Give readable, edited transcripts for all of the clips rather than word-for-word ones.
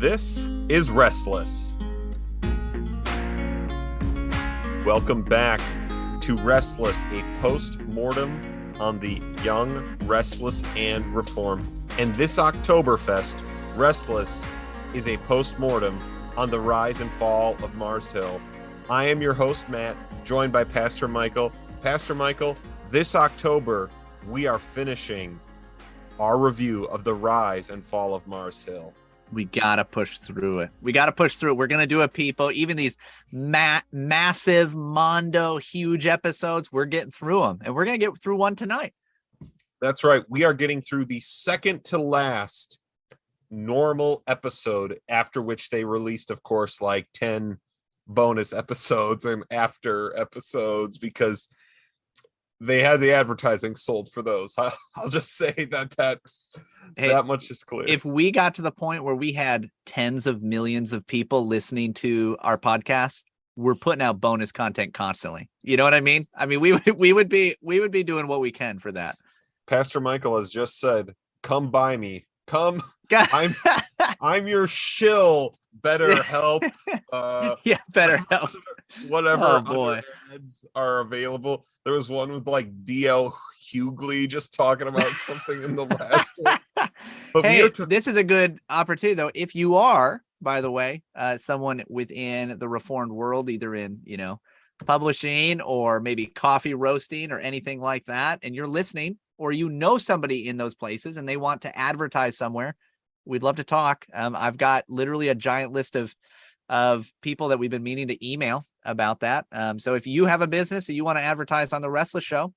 This is Restless. Welcome back to Restless, a post-mortem on the young, restless, and reformed. And this Oktoberfest, Restless is a post-mortem on the rise and fall of Mars Hill. I am your host, Matt, joined by Pastor Michael. Pastor Michael, this October, we are finishing our review of the rise and fall of Mars Hill. We got to push through it. We're going to do it, people. Even these massive, huge episodes, we're getting through them. And we're going to get through one tonight. That's right. We are getting through the second to last normal episode, after which they released, of course, like 10 bonus episodes and after episodes because they had the advertising sold for those. I'll just say that much is clear. If we got to the point where we had tens of millions of people listening to our podcast, we're putting out bonus content constantly. You know what I mean? I mean, we would be doing what we can for that. Pastor Michael has just said, "Come by me. Come. I'm your shill. Better help. Yeah, better help. Whatever other ads are available." There was one with like DL Hughley just talking about something in the last one. But hey, this is a good opportunity, though. If you are, by the way, someone within the reformed world, either in, publishing or maybe coffee roasting or anything like that, and you're listening, or you know somebody in those places and they want to advertise somewhere, we'd love to talk. I've got literally a giant list of people that we've been meaning to email about that. So if you have a business that you want to advertise on the Restless Show,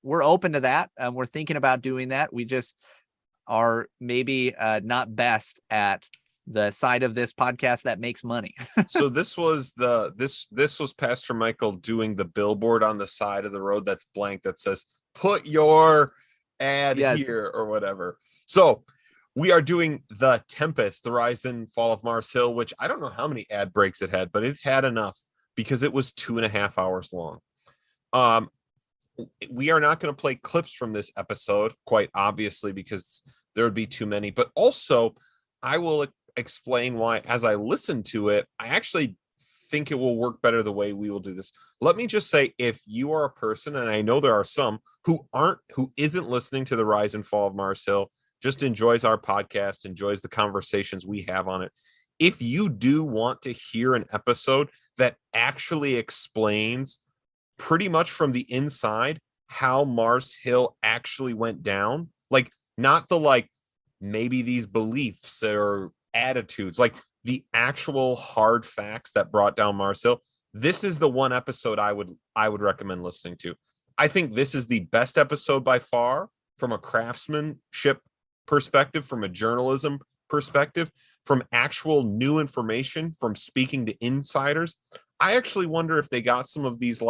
we're open to that. We're thinking about doing that. We just are maybe not best at the side of this podcast that makes money. So this was this was Pastor Michael doing the billboard on the side of the road that's blank that says, "Put your ad here," or whatever. So we are doing the Tempest, the rise and fall of Mars Hill, which I don't know how many ad breaks it had, but it had enough because it was 2.5 hours long. We are not going to play clips from this episode, quite obviously, because there would be too many. But also, I will explain why, as I listen to it, I actually think it will work better the way we will do this. Let me just say, if you are a person, and I know there are some who isn't listening to the rise and fall of Mars Hill, just enjoys our podcast, enjoys the conversations we have on it. If you do want to hear an episode that actually explains pretty much from the inside how Mars Hill actually went down, like not the maybe these beliefs or attitudes, like the actual hard facts that brought down Mars Hill, this is the one episode I would recommend listening to. I think this is the best episode by far from a craftsmanship perspective, from a journalism perspective, from actual new information, from speaking to insiders. I actually wonder if they got some of these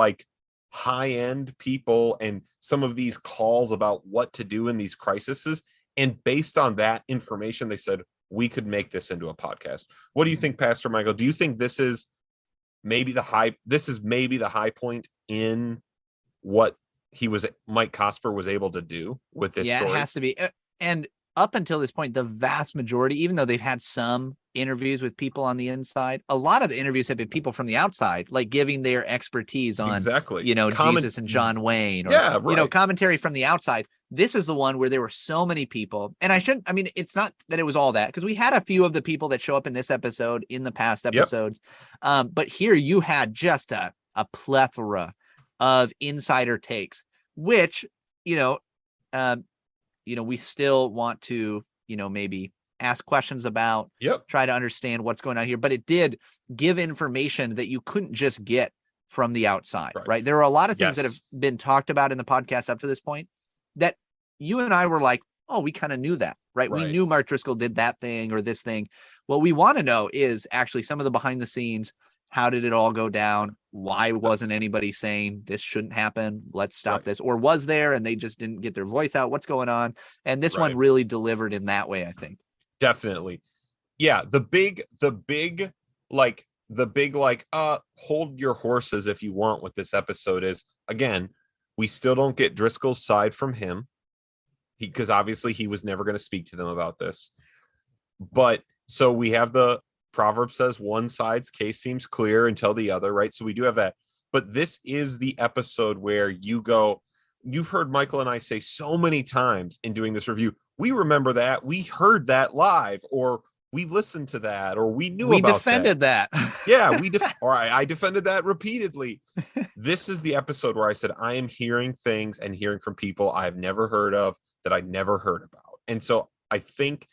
high-end people and some of these calls about what to do in these crises, and based on that information they said we could make this into a podcast. What do you think, Pastor Michael? Do you think this is maybe the high point in what Mike Cosper was able to do with this story? It has to be. And up until this point, the vast majority, even though they've had some interviews with people on the inside, a lot of the interviews have been people from the outside, like giving their expertise on, Jesus and John Wayne, or, commentary from the outside. This is the one where there were so many people. And it's not that it was all that, because we had a few of the people that show up in this episode in the past episodes. Yep. But here you had just a plethora of insider takes, which, we still want to, maybe ask questions about, try to understand what's going on here. But it did give information that you couldn't just get from the outside, right? There are a lot of things that have been talked about in the podcast up to this point that you and I were like, oh, we kind of knew that, right? We knew Mark Driscoll did that thing or this thing. What we want to know is actually some of the behind the scenes. How did it all go down? Why wasn't anybody saying this shouldn't happen? Let's stop this. Or was there and they just didn't get their voice out? What's going on? And this one really delivered in that way, I think. Definitely. Yeah. The big hold your horses if you want with this episode is, again, we still don't get Driscoll's side from him because obviously he was never going to speak to them about this. But So we have the proverb says one side's case seems clear until the other, right? So we do have that. But this is the episode where you've heard Michael and I say so many times in doing this review, we remember that, we heard that live, or we listened to that, or we knew we about defended that. Yeah, I defended that repeatedly. This is the episode where I said I am hearing things and hearing from people I've never heard of, that I never heard about. And so I think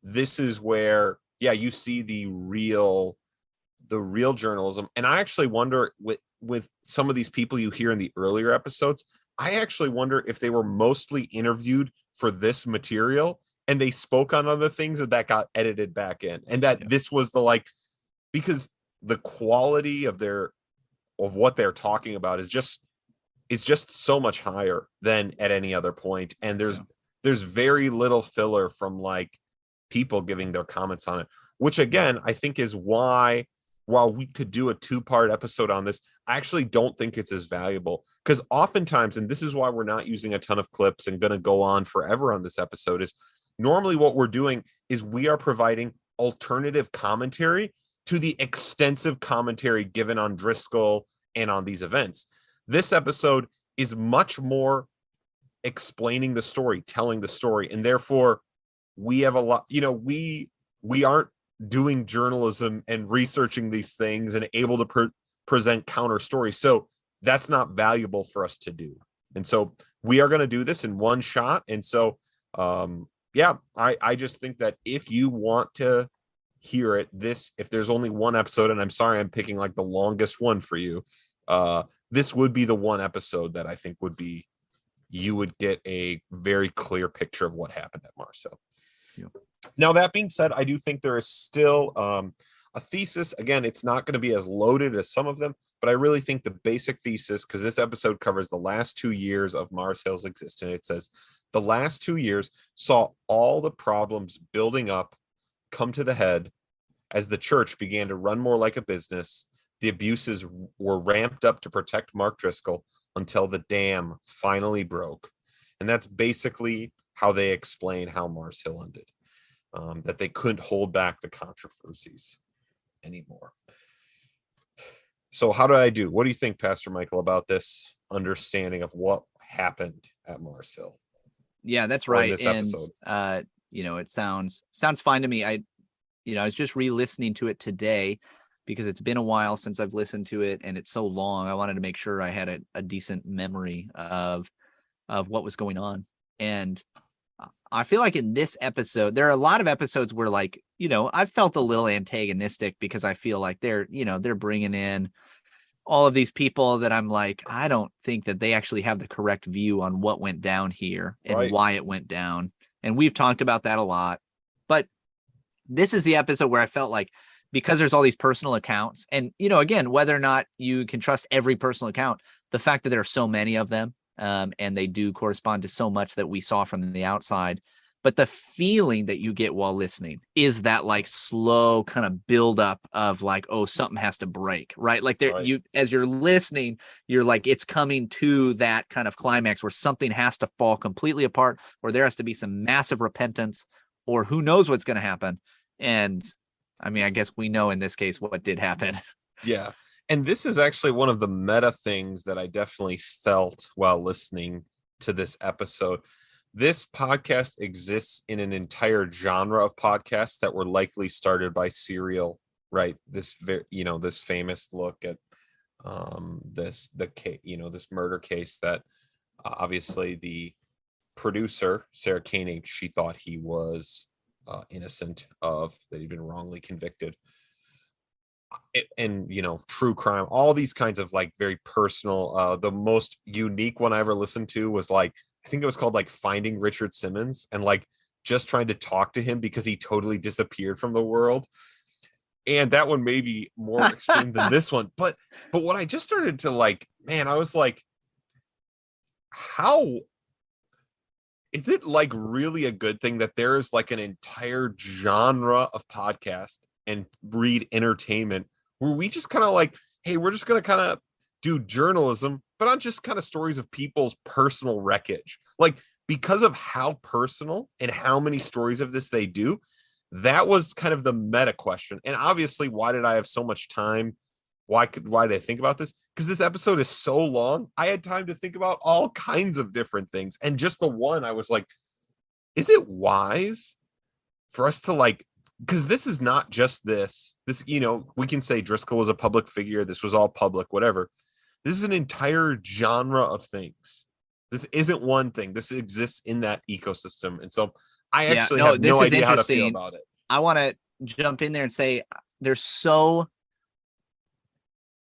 this is where, yeah, you see the real journalism. And I actually wonder with some of these people you hear in the earlier episodes, I actually wonder if they were mostly interviewed for this material and they spoke on other things that got edited back in, and that this was because the quality of what they're talking about is just so much higher than at any other point. And there's very little filler from like people giving their comments on it, which again, I think is why, while we could do a 2-part episode on this, I actually don't think it's as valuable, because oftentimes, and this is why we're not using a ton of clips and going to go on forever on this episode, is normally what we're doing is we are providing alternative commentary to the extensive commentary given on Driscoll and on these events. This episode is much more explaining the story, telling the story, and therefore we have a lot, we aren't doing journalism and researching these things and able to present counter stories. So that's not valuable for us to do. And so we are going to do this in one shot. And so, I just think that if you want to hear it, if there's only one episode, and I'm sorry, I'm picking like the longest one for you, this would be the one episode that I think you would get a very clear picture of what happened at Marceau. Yeah. Now, that being said, I do think there is still a thesis. Again, it's not going to be as loaded as some of them, but I really think the basic thesis, because this episode covers the last 2 years of Mars Hill's existence. It says the last 2 years saw all the problems building up come to the head as the church began to run more like a business. The abuses were ramped up to protect Mark Driscoll until the dam finally broke. And that's basically how they explain how Mars Hill ended, that they couldn't hold back the controversies anymore. So how did I do? What do you think, Pastor Michael, about this understanding of what happened at Mars Hill? Yeah, that's right. This episode. It sounds fine to me. I was just re-listening to it today because it's been a while since I've listened to it, and it's so long. I wanted to make sure I had a decent memory of what was going on. And I feel like in this episode, there are a lot of episodes where, like, I've felt a little antagonistic because I feel like they're bringing in all of these people that I'm like, I don't think that they actually have the correct view on what went down here and why it went down. And we've talked about that a lot. But this is the episode where I felt like, because there's all these personal accounts, and, again, whether or not you can trust every personal account, the fact that there are so many of them, and they do correspond to so much that we saw from the outside. But the feeling that you get while listening is that like slow kind of buildup of like, oh, something has to break, right? Like as you're listening, you're like, it's coming to that kind of climax where something has to fall completely apart, or there has to be some massive repentance, or who knows what's going to happen. And I mean, I guess we know in this case what did happen. Yeah. And this is actually one of the meta things that I definitely felt while listening to this episode. This podcast exists in an entire genre of podcasts that were likely started by Serial, right? This famous look at this murder case that obviously the producer, Sarah Koenig, she thought he was innocent of, that he'd been wrongly convicted. And true crime, all these kinds of like very personal. The most unique one I ever listened to was like, I think it was called like Finding Richard Simmons, and like just trying to talk to him because he totally disappeared from the world. And that one may be more extreme than this one, but what I just started to like, man, I was like, how is it like really a good thing that there is like an entire genre of podcast and read entertainment where we just kind of like, hey, we're just going to kind of do journalism, but on just kind of stories of people's personal wreckage. Like, because of how personal and how many stories of this they do, That was kind of the meta question. And obviously, why did I have so much time? Why did I think about this? Because this episode is so long. I had time to think about all kinds of different things. And just the one, I was like, is it wise for us to like, because this is not just this, we can say Driscoll was a public figure. This was all public, whatever. This is an entire genre of things. This isn't one thing. This exists in that ecosystem. And so I actually have no idea how to feel about it. I want to jump in there and say there's so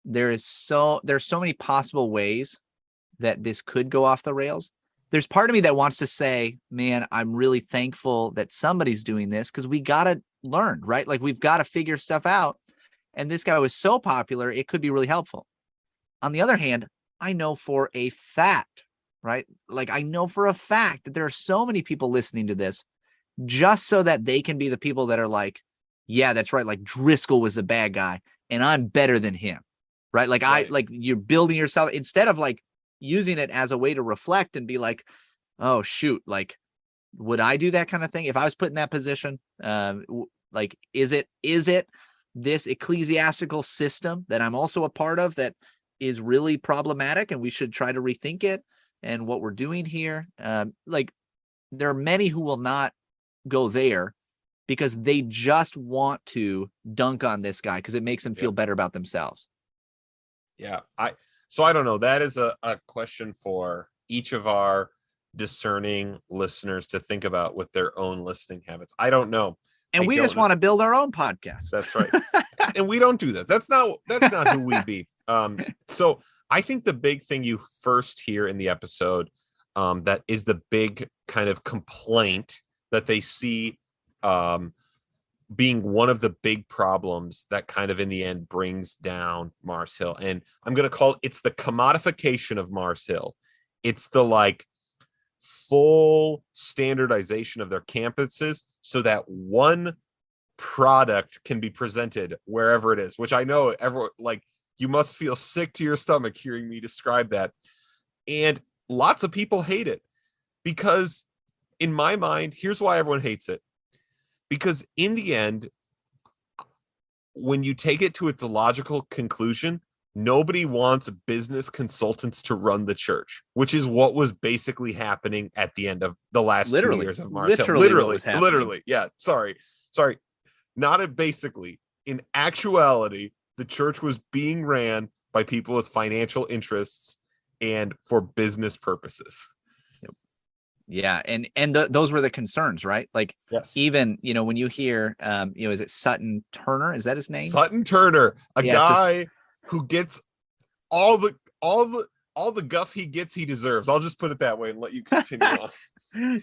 many possible ways that this could go off the rails. There's part of me that wants to say, man, I'm really thankful that somebody's doing this because we got to learn, right? Like we've got to figure stuff out. And this guy was so popular, it could be really helpful. On the other hand, I know for a fact, right? Like I know for a fact that there are so many people listening to this just so that they can be the people that are like, yeah, that's right. Like Driscoll was the bad guy and I'm better than him, right? Like you're building yourself instead of like using it as a way to reflect and be like, oh shoot, like, would I do that kind of thing? If I was put in that position, like, is it this ecclesiastical system that I'm also a part of that is really problematic and we should try to rethink it and what we're doing here? Like there are many who will not go there because they just want to dunk on this guy because it makes them feel better about themselves. Yeah. So I don't know. That is a question for each of our discerning listeners to think about with their own listening habits. I don't know. And we just want to build our own podcast. That's right. And we don't do that. That's not who we be. So I think the big thing you first hear in the episode, that is the big kind of complaint that they see being one of the big problems that kind of in the end brings down Mars Hill. And I'm going to call it's the commodification of Mars Hill. It's the like full standardization of their campuses so that one product can be presented wherever it is, which I know everyone like you must feel sick to your stomach hearing me describe that. And lots of people hate it because in my mind, here's why everyone hates it. Because in the end, when you take it to its logical conclusion, nobody wants business consultants to run the church, which is what was basically happening at the end of the last 2 years of Mars Hill. Literally. Yeah. Sorry. Not basically. In actuality, the church was being ran by people with financial interests and for business purposes. Yeah. And those were the concerns, right? Like, yes. Even, when you hear, is it Sutton Turner? Is that his name? Sutton Turner, a guy who gets all the guff he gets, he deserves. I'll just put it that way and let you continue on.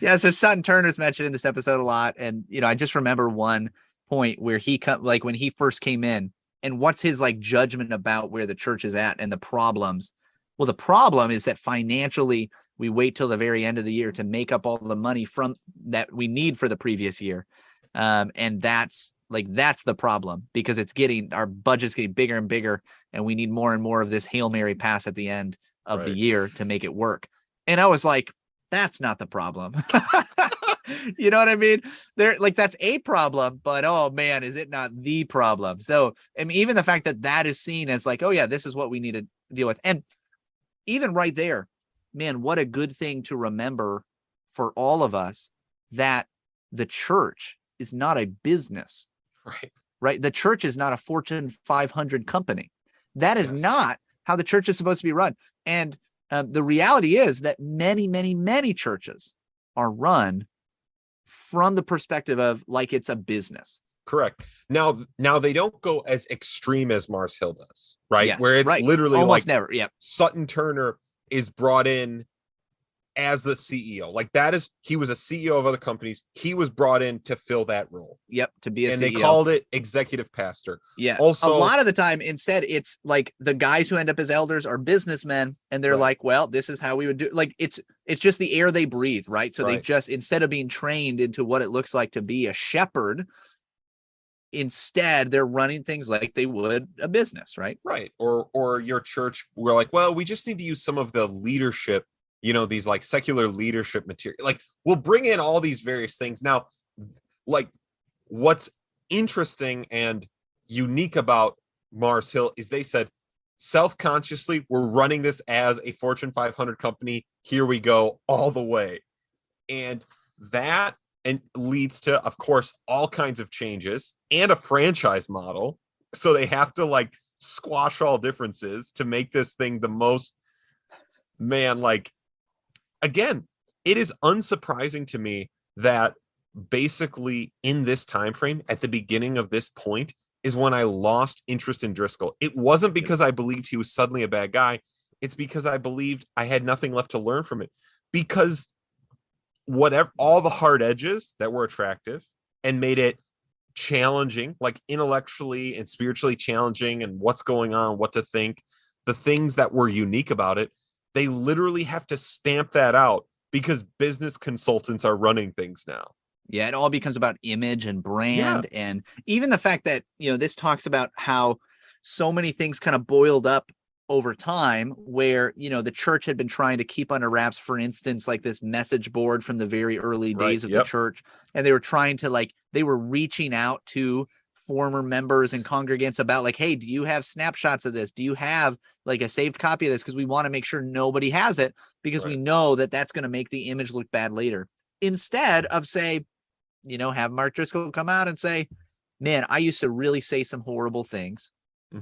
Yeah. So Sutton Turner's mentioned in this episode a lot. And, I just remember one point where when he first came in and what's his like judgment about where the church is at and the problems. Well, the problem is that financially, we wait till the very end of the year to make up all the money from that we need for the previous year. And that's the problem because our budget's getting bigger and bigger and we need more and more of this Hail Mary pass at the end of the year to make it work. And I was like, that's not the problem. You know what I mean? That's a problem, but oh man, is it not the problem? So, I mean, even the fact that is seen as like, oh yeah, this is what we need to deal with. And even right there, man, what a good thing to remember for all of us that the church is not a business, right? The church is not a Fortune 500 company. That is not how the church is supposed to be run. And the reality is that many, many, many churches are run from the perspective of like it's a business. Correct. Now they don't go as extreme as Mars Hill does, right? Yes, where it's literally almost never. Yep. Sutton Turner is brought in as the CEO. Like he was a CEO of other companies. He was brought in to fill that role. Yep. To be a CEO. And they called it executive pastor. Yeah. Also, a lot of the time, instead, it's like the guys who end up as elders are businessmen and they're like, well, this is how we would do. Like it's just the air they breathe. Right. So they just, instead of being trained into what it looks like to be a shepherd, instead they're running things like they would a business. Right. Or your church, we're like, well, we just need to use some of the leadership, these like secular leadership material. Like we'll bring in all these various things. Now, like what's interesting and unique about Mars Hill is they said self-consciously, we're running this as a Fortune 500 company. Here we go all the way. And that and leads to, of course, all kinds of changes and a franchise model. So they have to like squash all differences to make this thing the most, man, like, again, it is unsurprising to me that basically in this time frame at the beginning of this point is when I lost interest in Driscoll. It wasn't because I believed he was suddenly a bad guy. It's because I believed I had nothing left to learn from it. Because whatever, all the hard edges that were attractive and made it challenging, like intellectually and spiritually challenging, and what's going on, what to think, the things that were unique about it, they literally have to stamp that out because business consultants are running things now. Yeah, it all becomes about image and brand. Yeah. And even the fact that, this talks about how so many things kind of boiled up over time where, the church had been trying to keep under wraps, for instance, like this message board from the very early days of the church. And they were trying to they were reaching out to former members and congregants about like, hey, do you have snapshots of this? Do you have like a saved copy of this? Because we want to make sure nobody has it because we know that that's going to make the image look bad later. Instead of have Mark Driscoll come out and say, man, I used to really say some horrible things.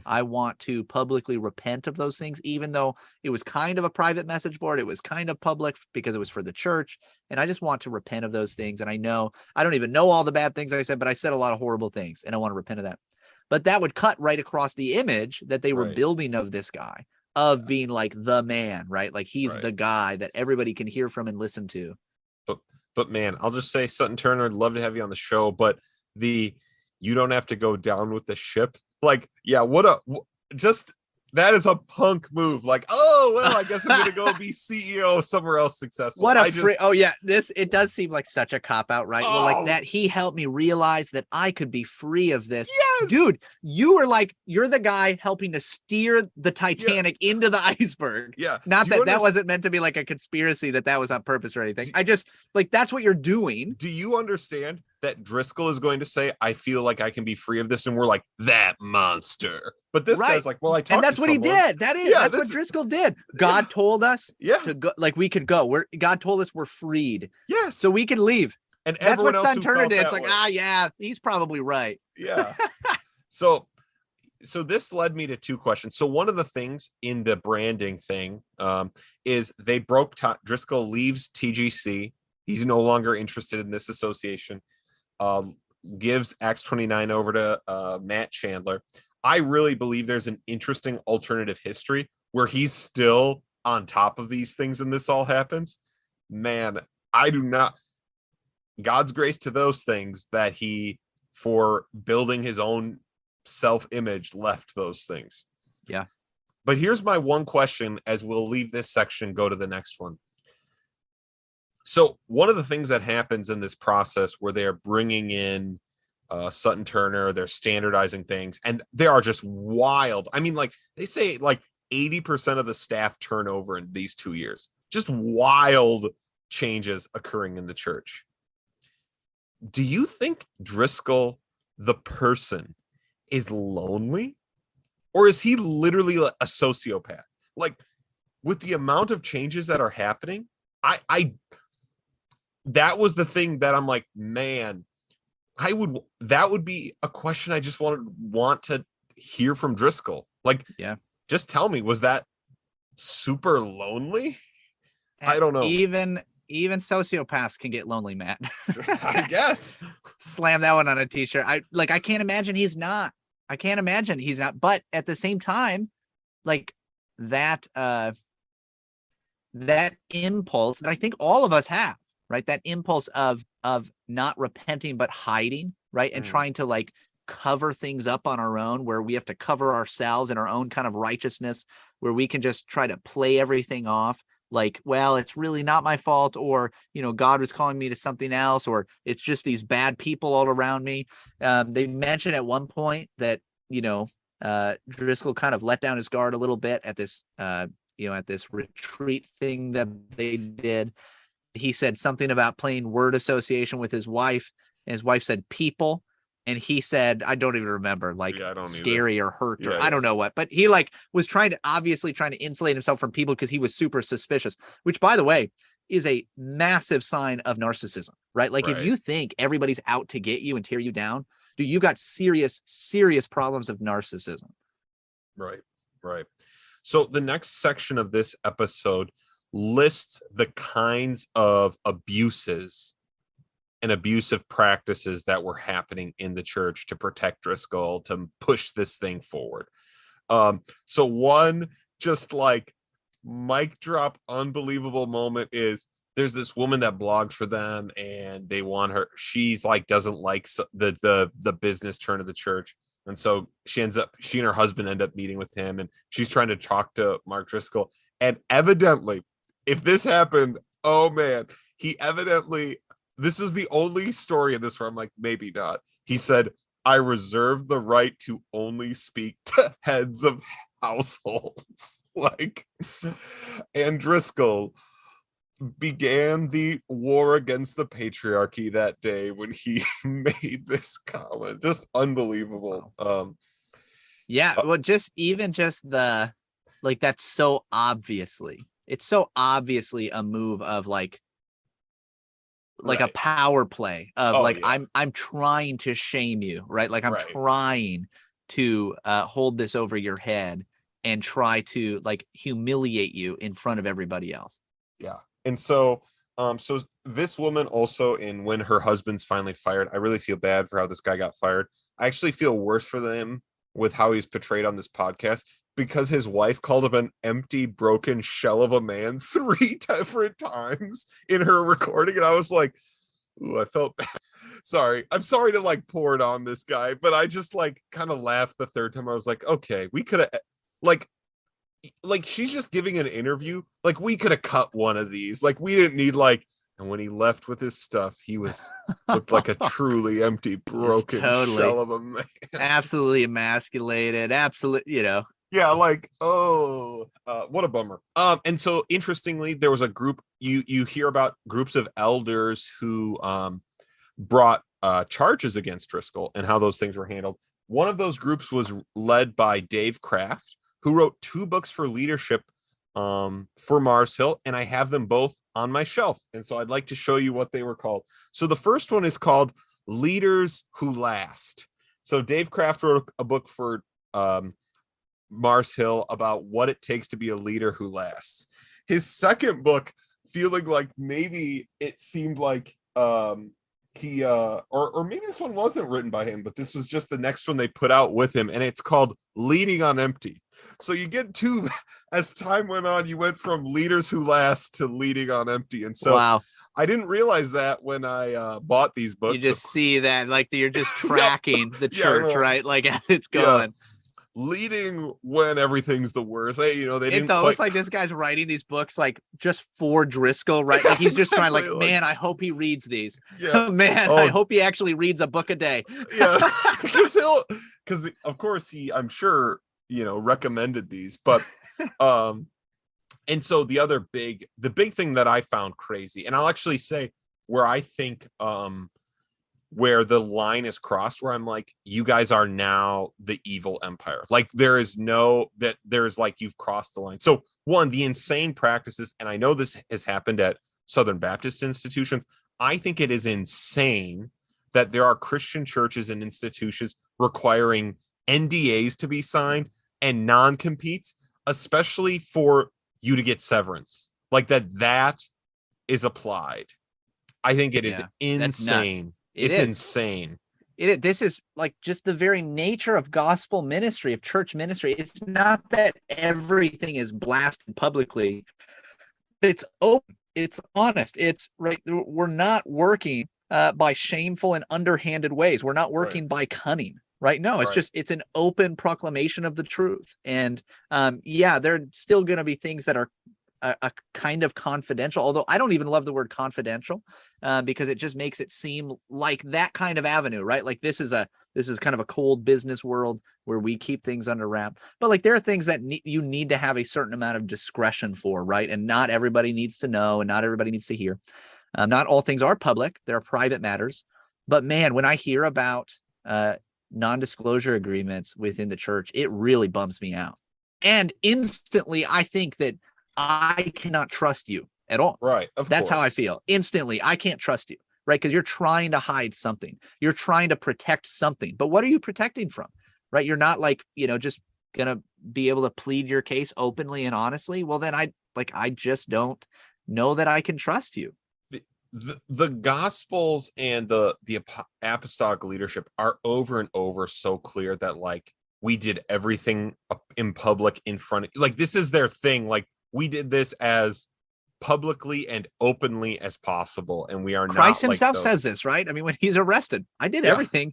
I want to publicly repent of those things, even though it was kind of a private message board. It was kind of public because it was for the church. And I just want to repent of those things. And I don't even know all the bad things I said, but I said a lot of horrible things and I want to repent of that. But that would cut right across the image that they were building of this guy, of being like the man, right? Like he's the guy that everybody can hear from and listen to. But man, I'll just say, Sutton Turner, I'd love to have you on the show, but you don't have to go down with the ship. Like, yeah, that is a punk move. Like, oh, well, I guess I'm going to go be CEO somewhere else successful. It does seem like such a cop out, right? Well, like that he helped me realize that I could be free of this. Yes! Dude, you're the guy helping to steer the Titanic into the iceberg. Yeah. Not that wasn't meant to be like a conspiracy, that was on purpose or anything. I just that's what you're doing. Do you understand that Driscoll is going to say, I feel like I can be free of this? And we're like, that monster. But this guy's like, well, I talked and that's to what someone. He did. That's what Driscoll did. God told us to go, like we could go. God told us we're freed. Yes. So we can leave. And that's what Sutton Turner did. It's like, he's probably right. Yeah. So this led me to two questions. So one of the things in the branding thing is they broke Driscoll leaves TGC. He's no longer interested in this association. Gives Acts 29 over to Matt Chandler. I really believe there's an interesting alternative history where he's still on top of these things and this all happens. Man, I do not. God's grace to those things that he, for building his own self-image, left those things. Yeah. But here's my one question as we'll leave this section, go to the next one. So one of the things that happens in this process where they're bringing in Sutton Turner, they're standardizing things, and they are just wild. I mean, like they say, like 80% of the staff turnover in these 2 years. Just wild changes occurring in the church. Do you think Driscoll, the person, is lonely? Or is he literally a sociopath? Like, with the amount of changes that are happening, that was the thing that I'm like, man, that would be a question I just want to hear from Driscoll. Like, just tell me, was that super lonely? I don't know. Even sociopaths can get lonely, Matt. I guess. Slam that one on a t-shirt. I can't imagine he's not. But at the same time, like that impulse that I think all of us have, right? That impulse of not repenting, but hiding, right? And trying to like cover things up on our own, where we have to cover ourselves in our own kind of righteousness, where we can just try to play everything off. Like, well, it's really not my fault, or, God was calling me to something else, or it's just these bad people all around me. They mentioned at one point that, Driscoll kind of let down his guard a little bit at this, at this retreat thing that they did. He said something about playing word association with his wife, and his wife said people. And he said, I don't even remember, like Yeah, I don't scary or hurt, or Yeah, I don't know what, but he like was obviously trying to insulate himself from people because he was super suspicious, which, by the way, is a massive sign of narcissism, right? Like if Right. you think everybody's out to get you and tear you down, dude, you got serious, serious problems of narcissism. Right. Right. So the next section of this episode lists the kinds of abuses and abusive practices that were happening in the church to protect Driscoll, to push this thing forward. So one just like mic drop unbelievable moment is there's this woman that blogs for them, and they want her, she's like doesn't like the business turn of the church, and so she and her husband end up meeting with him, and she's trying to talk to Mark Driscoll, and evidently, if this happened, oh man, he evidently, this is the only story in this where I'm like, maybe not. He said, I reserve the right to only speak to heads of households. Like, and Driscoll began the war against the patriarchy that day when he made this comment. Just unbelievable. Yeah, well, just the, like, that's so obviously, it's so obviously a move of like right. a power play of like, yeah. I'm trying to shame you, right? Like I'm Right. trying to hold this over your head and try to like humiliate you in front of everybody else. Yeah. And so so this woman also, in when her husband's finally fired, I really feel bad for how this guy got fired. I actually feel worse for them with how he's portrayed on this podcast, because his wife called him an empty, broken shell of a man 3 different times in her recording, and I was like, ooh, I felt bad. Sorry. I'm sorry to like pour it on this guy, but I just like kind of laughed the third time. I was like, okay, we could have like she's just giving an interview. Like we could have cut one of these. Like we didn't need like, and when he left with his stuff, he looked like a truly empty, broken shell of a man. Absolutely emasculated. Absolutely, Yeah, like, oh, what a bummer. And so interestingly, there was a group, you hear about groups of elders who brought charges against Driscoll and how those things were handled. One of those groups was led by Dave Kraft, who wrote 2 books for leadership for Mars Hill, and I have them both on my shelf. And so I'd like to show you what they were called. So the first one is called Leaders Who Last. So Dave Kraft wrote a book for Mars Hill about what it takes to be a leader who lasts. His second book, feeling like maybe it seemed like he or maybe this one wasn't written by him, but this was just the next one they put out with him, and it's called Leading on Empty. So you get 2, as time went on, you went from Leaders Who Last to Leading on Empty. And so wow. I didn't realize that when I bought these books. You just see that, like, you're just tracking the church, right? Like as it's going. Yeah. Leading when everything's the worst. They it's almost like this guy's writing these books like just for Driscoll, right? Like he's just trying, like, man, I hope he reads these. Yeah. Man, I hope he actually reads a book a day. Yeah. because of course I'm sure, recommended these, but and so the big thing that I found crazy, and I'll actually say where I think where the line is crossed, where I'm like, you guys are now the evil empire. Like there's like, you've crossed the line. So one, the insane practices, and I know this has happened at Southern Baptist institutions. I think it is insane that there are Christian churches and institutions requiring NDAs to be signed and non-competes, especially for you to get severance. Like that is applied. I think it is insane. It's insane. This is like just the very nature of gospel ministry, of church ministry. It's not that everything is blasted publicly. It's open. It's honest. It's right. We're not working by shameful and underhanded ways. We're not working by cunning. Right. No, it's just, it's an open proclamation of the truth. And there are still going to be things that are a kind of confidential, although I don't even love the word confidential because it just makes it seem like that kind of avenue, right? Like this is kind of a cold business world where we keep things under wrap. But like there are things that you need to have a certain amount of discretion for, right? And not everybody needs to know, and not everybody needs to hear. Not all things are public. There are private matters. But man, when I hear about non-disclosure agreements within the church, it really bums me out. And instantly, I think that I cannot trust you at all. Right. That's how I feel. Instantly, I can't trust you, right? Because you're trying to hide something. You're trying to protect something. But what are you protecting from? Right? You're not like, just gonna be able to plead your case openly and honestly. Well, then I just don't know that I can trust you. The Gospels and the apostolic leadership are over and over so clear that like we did everything in public in front of, like, this is their thing. Like, we did this as publicly and openly as possible, and we are Christ not himself like says this, right? I mean, when he's arrested, I did everything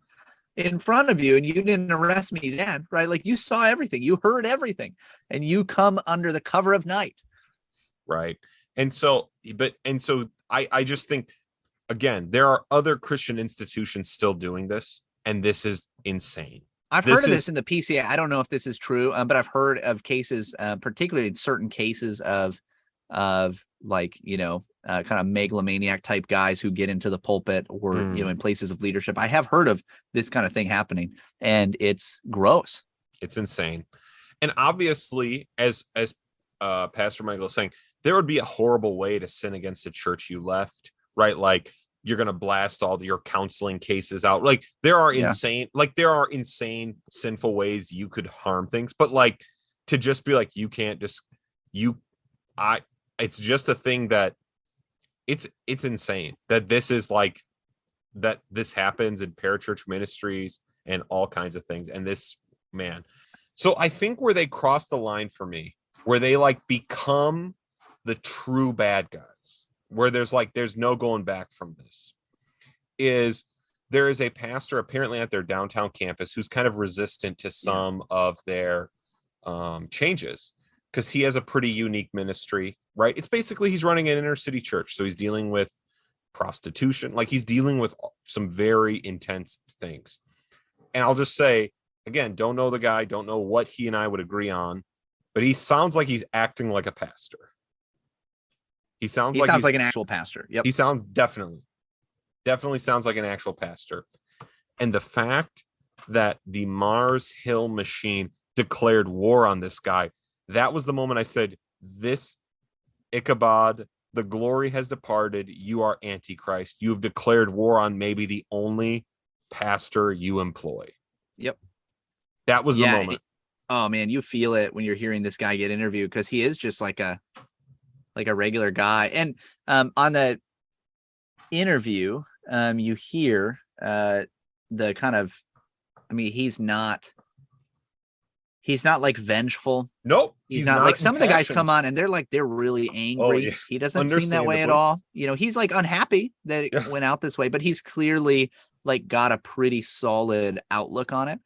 in front of you and you didn't arrest me then, right? Like, you saw everything, you heard everything, and you come under the cover of night. Right. And so I just think, again, there are other Christian institutions still doing this, and this is insane. I've heard of this in the PCA. I don't know if this is true, but I've heard of cases, particularly in certain cases of like, kind of megalomaniac type guys who get into the pulpit or, in places of leadership. I have heard of this kind of thing happening, and it's gross. It's insane. And obviously, as Pastor Michael is saying, there would be a horrible way to sin against the church you left, right? Like, you're going to blast all your counseling cases out. Like, there are insane sinful ways you could harm things, but like, to just be like, you can't just, it's just a thing that it's insane that this is like, that this happens in parachurch ministries and all kinds of things. And this, man. So I think where they cross the line for me, where they like become the true bad guys, where there's no going back from this, is there is a pastor apparently at their downtown campus who's kind of resistant to some of their changes, because he has a pretty unique ministry, right? It's basically, he's running an inner city church, so he's dealing with prostitution, like he's dealing with some very intense things. And I'll just say, again, don't know the guy, don't know what he and I would agree on, but he sounds like he's acting like a pastor. He sounds like an actual pastor. Yep. He sounds definitely sounds like an actual pastor. And the fact that the Mars Hill Machine declared war on this guy, that was the moment I said, this Ichabod, the glory has departed. You are Antichrist. You have declared war on maybe the only pastor you employ. Yep. That was the moment. Oh man, you feel it when you're hearing this guy get interviewed, because he is just like a regular guy. And on the interview, you hear the kind of, I mean, he's not like vengeful. Nope. He's not like some of the guys come on and they're really angry. Oh, yeah. He doesn't seem that way at all. He's like unhappy that it went out this way, but he's clearly like got a pretty solid outlook on it,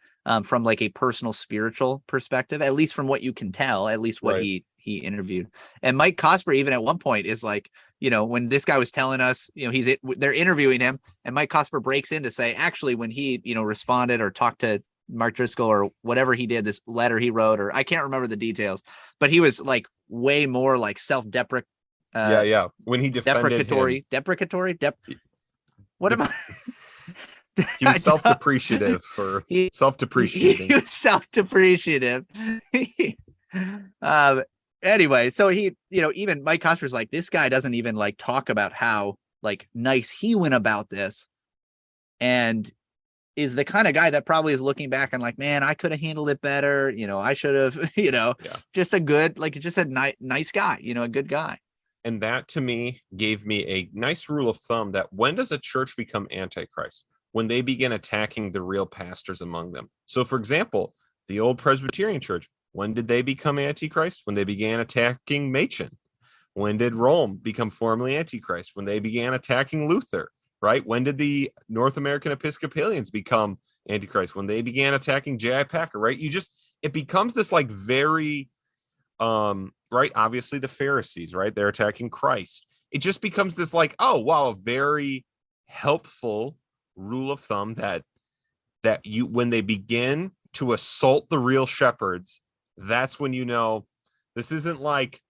from like a personal spiritual perspective, at least from what you can tell, at least what he interviewed. And Mike Cosper, even at one point, is like, when this guy was telling us, they're interviewing him, and Mike Cosper breaks in to say, actually, when he, responded or talked to Mark Driscoll or whatever he did, this letter he wrote, or I can't remember the details, but he was like way more like self-deprecatory. When he defended deprecatory. What am I? He was self-depreciative for self-depreciating. He was self-depreciative. Anyway, so he, even Mike Cosper's like, this guy doesn't even like talk about how like nice he went about this, and is the kind of guy that probably is looking back and like, man, I could have handled it better. I should have, just a good, like, just a nice guy, a good guy. And that to me gave me a nice rule of thumb that when does a church become Antichrist? When they begin attacking the real pastors among them. So for example, the old Presbyterian church, when did they become Antichrist? When they began attacking Machen. When did Rome become formally Antichrist? When they began attacking Luther. Right? When did the North American Episcopalians become Antichrist? When they began attacking J.I. Packer, right? It becomes this like very, right? Obviously the Pharisees, right? They're attacking Christ. It just becomes this like, oh, wow, a very helpful rule of thumb that when they begin to assault the real shepherds, that's when this isn't like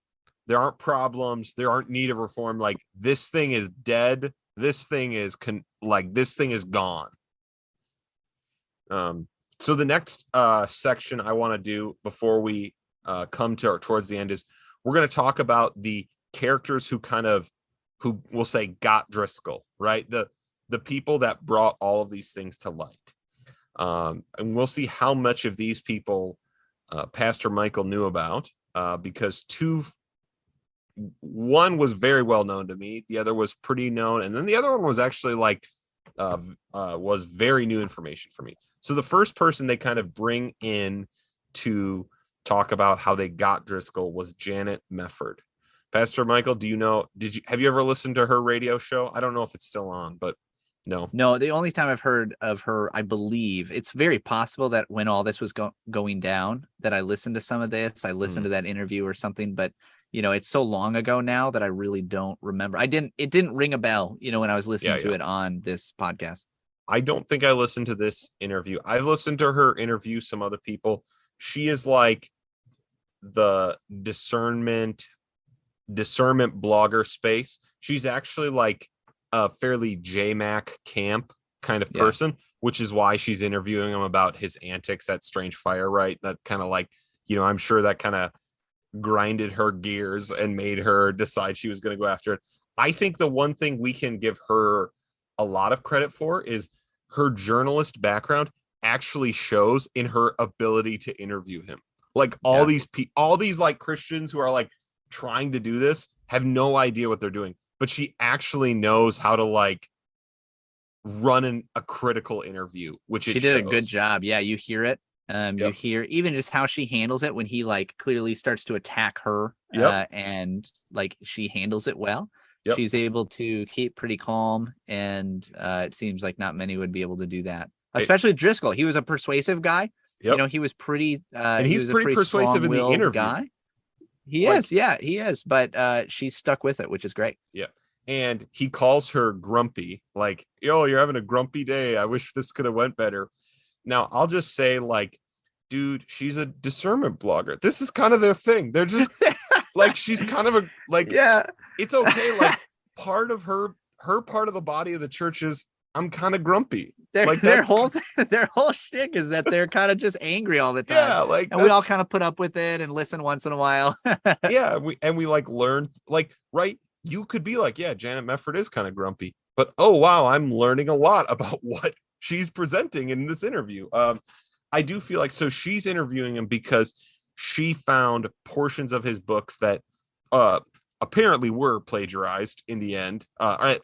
there aren't problems, there aren't need of reform. Like, this thing is dead. This thing is this thing is gone. So the next section I want to do before we come to towards the end is we're going to talk about the characters who we'll say got Driscoll, right? The people that brought all of these things to light. And we'll see how much of these people Pastor Michael knew about, because one was very well known to me, the other was pretty known, and then the other one was actually was very new information for me. So the first person they kind of bring in to talk about how they got Driscoll was Janet Mefford. Pastor Michael, have you ever listened to her radio show? I don't know if it's still on, but no. The only time I've heard of her, I believe it's very possible that when all this was going down, that I listened to some of this, I listened to that interview or something, but it's so long ago now that I really don't remember. It didn't ring a bell, when I was listening to it on this podcast. I don't think I listened to this interview. I've listened to her interview some other people. She is like the discernment blogger space. She's actually like a fairly J-Mac camp kind of person, which is why she's interviewing him about his antics at Strange Fire, right? That kind of like, I'm sure that kind of grinded her gears and made her decide she was going to go after it. I think the one thing we can give her a lot of credit for is her journalist background actually shows in her ability to interview him. Like all these like Christians who are like trying to do this have no idea what they're doing, but she actually knows how to like run a critical interview, which she did a good job. Yeah, you hear it. You hear even just how she handles it when he like clearly starts to attack her, and like she handles it well. She's able to keep pretty calm, and it seems like not many would be able to do that, especially Driscoll. He was a persuasive guy. He was pretty and he's pretty persuasive in the interview guy. He is, but she's stuck with it, which is great. And he calls her grumpy, like, yo, you're having a grumpy day, I wish this could have went better. Now I'll just say, like, dude, she's a discernment blogger. This is kind of their thing. They're just like, she's kind of it's okay. Like part of her part of the body of the church is I'm kind of grumpy. Their whole shtick is that they're kind of just angry all the time. And we all kind of put up with it and listen once in a while. we like learn, like, right. You could be like, yeah, Janet Mefford is kind of grumpy, but oh wow, I'm learning a lot about what she's presenting in this interview. I do feel like, so she's interviewing him because she found portions of his books that apparently were plagiarized in the end,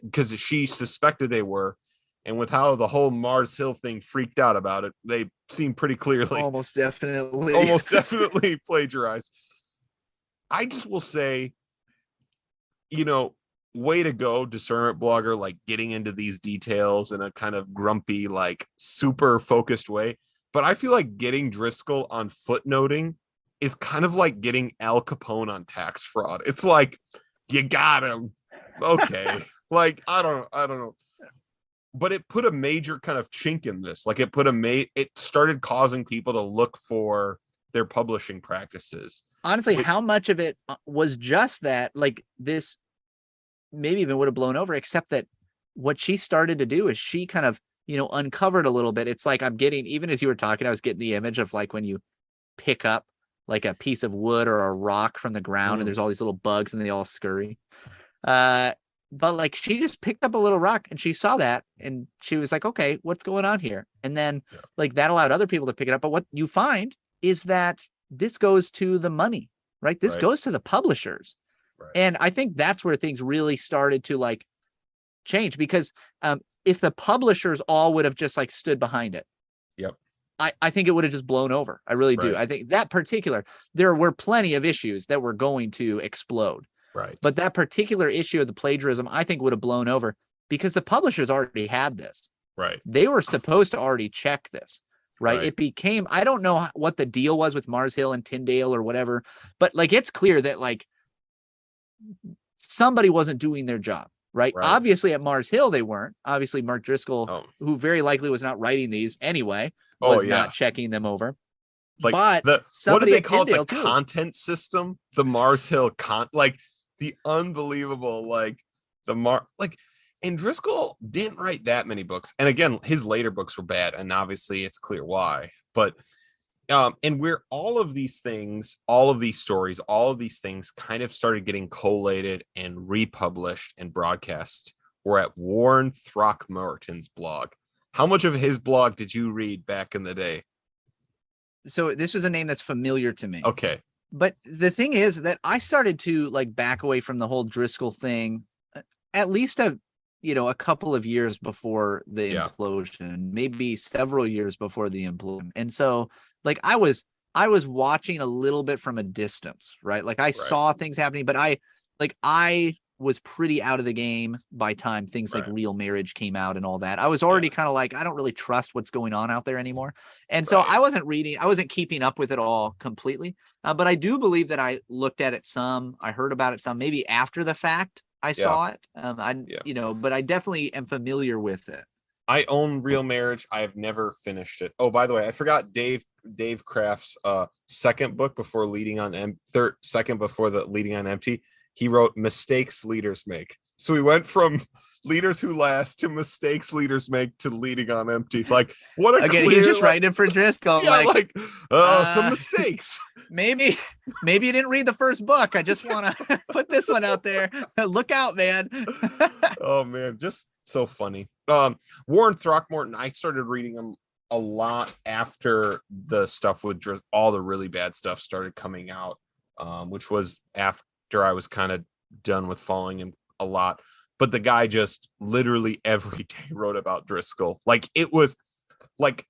because she suspected they were. And with how the whole Mars Hill thing freaked out about it, they seem pretty clearly almost definitely plagiarized. I just will say, way to go, discernment blogger, like getting into these details in a kind of grumpy, like super focused way. But I feel like getting Driscoll on footnoting is kind of like getting Al Capone on tax fraud. It's like, you got him. Okay. Like, I don't know. But it put a major kind of chink in this. Like it started causing people to look for their publishing practices. Honestly, how much of it was just that, like, this maybe even would have blown over, except that what she started to do is she kind of, uncovered a little bit. It's like I'm getting, even as you were talking, I was getting the image of like when you pick up like a piece of wood or a rock from the ground and there's all these little bugs and they all scurry. But like she just picked up a little rock and she saw that and she was like, okay, what's going on here? And then like that allowed other people to pick it up. But what you find is that this goes to the money, right? This goes to the publishers. Right. And I think that's where things really started to like change, because if the publishers all would have just like stood behind it, I think it would have just blown over. I really do. I think that there were plenty of issues that were going to explode. Right. But that particular issue of the plagiarism, I think would have blown over because the publishers already had this. Right. They were supposed to already check this. Right. It became, I don't know what the deal was with Mars Hill and Tyndale or whatever, but like, it's clear that like somebody wasn't doing their job. Right. Obviously at Mars Hill, they weren't. Obviously Mark Driscoll, who very likely was not writing these anyway, was not checking them over. Like, but what do they call it? The content system, the Mars Hill like the unbelievable, like And Driscoll didn't write that many books. And again, his later books were bad, and obviously it's clear why. But and where all of these things, all of these stories, all of these things kind of started getting collated and republished and broadcast were at Warren Throckmorton's blog. How much of his blog did you read back in the day? So this was a name that's familiar to me. Okay. But the thing is that I started to like back away from the whole Driscoll thing at least a couple of years before the implosion, maybe several years before the implosion. And so like I was watching a little bit from a distance, right? Like I saw things happening, but I was pretty out of the game by time things like Real Marriage came out and all that. I was already kind of like, I don't really trust what's going on out there anymore. And so I wasn't keeping up with it all completely. But I do believe that I looked at it some, I heard about it some, maybe after the fact I saw it. But I definitely am familiar with it. I own Real Marriage. I have never finished it. Oh, by the way, I forgot Dave Kraft's second book before Leading on second before the Leading on Empty. He wrote Mistakes Leaders Make. So we went from Leaders Who Last to Mistakes Leaders Make to Leading on Empty. Like, what a again, he's just writing for Driscoll. Some mistakes. Maybe you didn't read the first book. I just want to put this one out there. Look out, man. Oh man, just so funny. Warren Throckmorton, I started reading him a lot after the stuff with all the really bad stuff started coming out, which was after I was kind of done with following him a lot. But the guy just literally every day wrote about Driscoll. Like it was like,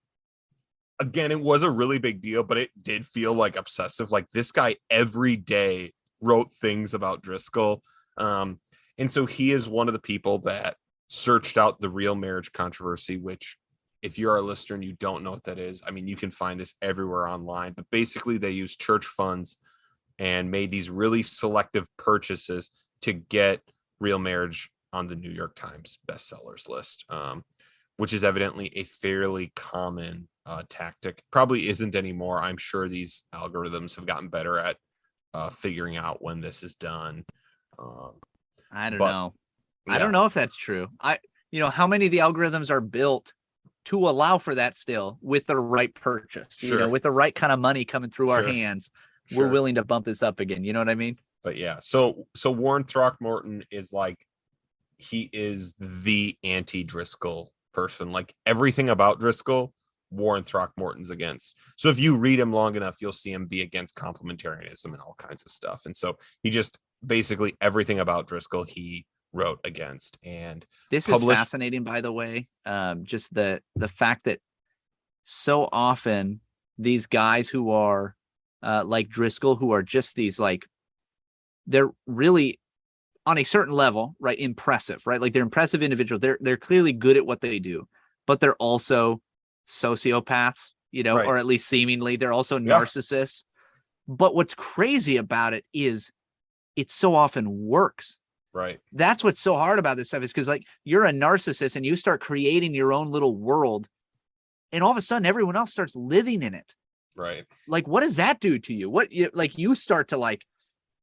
again, it was a really big deal, but it did feel like obsessive. Like this guy every day wrote things about Driscoll. And so he is one of the people that searched out the Real Marriage controversy, which if you're a listener and you don't know what that is, I mean, you can find this everywhere online, but basically they use church funds and made these really selective purchases to get Real Marriage on the New York Times bestsellers list, which is evidently a fairly common tactic. Probably isn't anymore. I'm sure these algorithms have gotten better at figuring out when this is done. I don't know. Yeah. I don't know if that's true. How many of the algorithms are built to allow for that still with the right purchase, with the right kind of money coming through our hands. We're willing to bump this up again. You know what I mean? But yeah, so Warren Throckmorton is like, he is the anti-Driscoll person. Like everything about Driscoll, Warren Throckmorton's against. So if you read him long enough, you'll see him be against complementarianism and all kinds of stuff. And so he just basically everything about Driscoll he wrote against. And this is fascinating, by the way. Just the fact that so often these guys who are like Driscoll, who are just these like, they're really on a certain level, right? Impressive, right? Like they're impressive individuals. They're clearly good at what they do, but they're also sociopaths, or at least seemingly they're also narcissists. But what's crazy about it is it so often works. Right. That's what's so hard about this stuff is because like you're a narcissist and you start creating your own little world and all of a sudden everyone else starts living in it. Right. Like, what does that do to you? You start to like,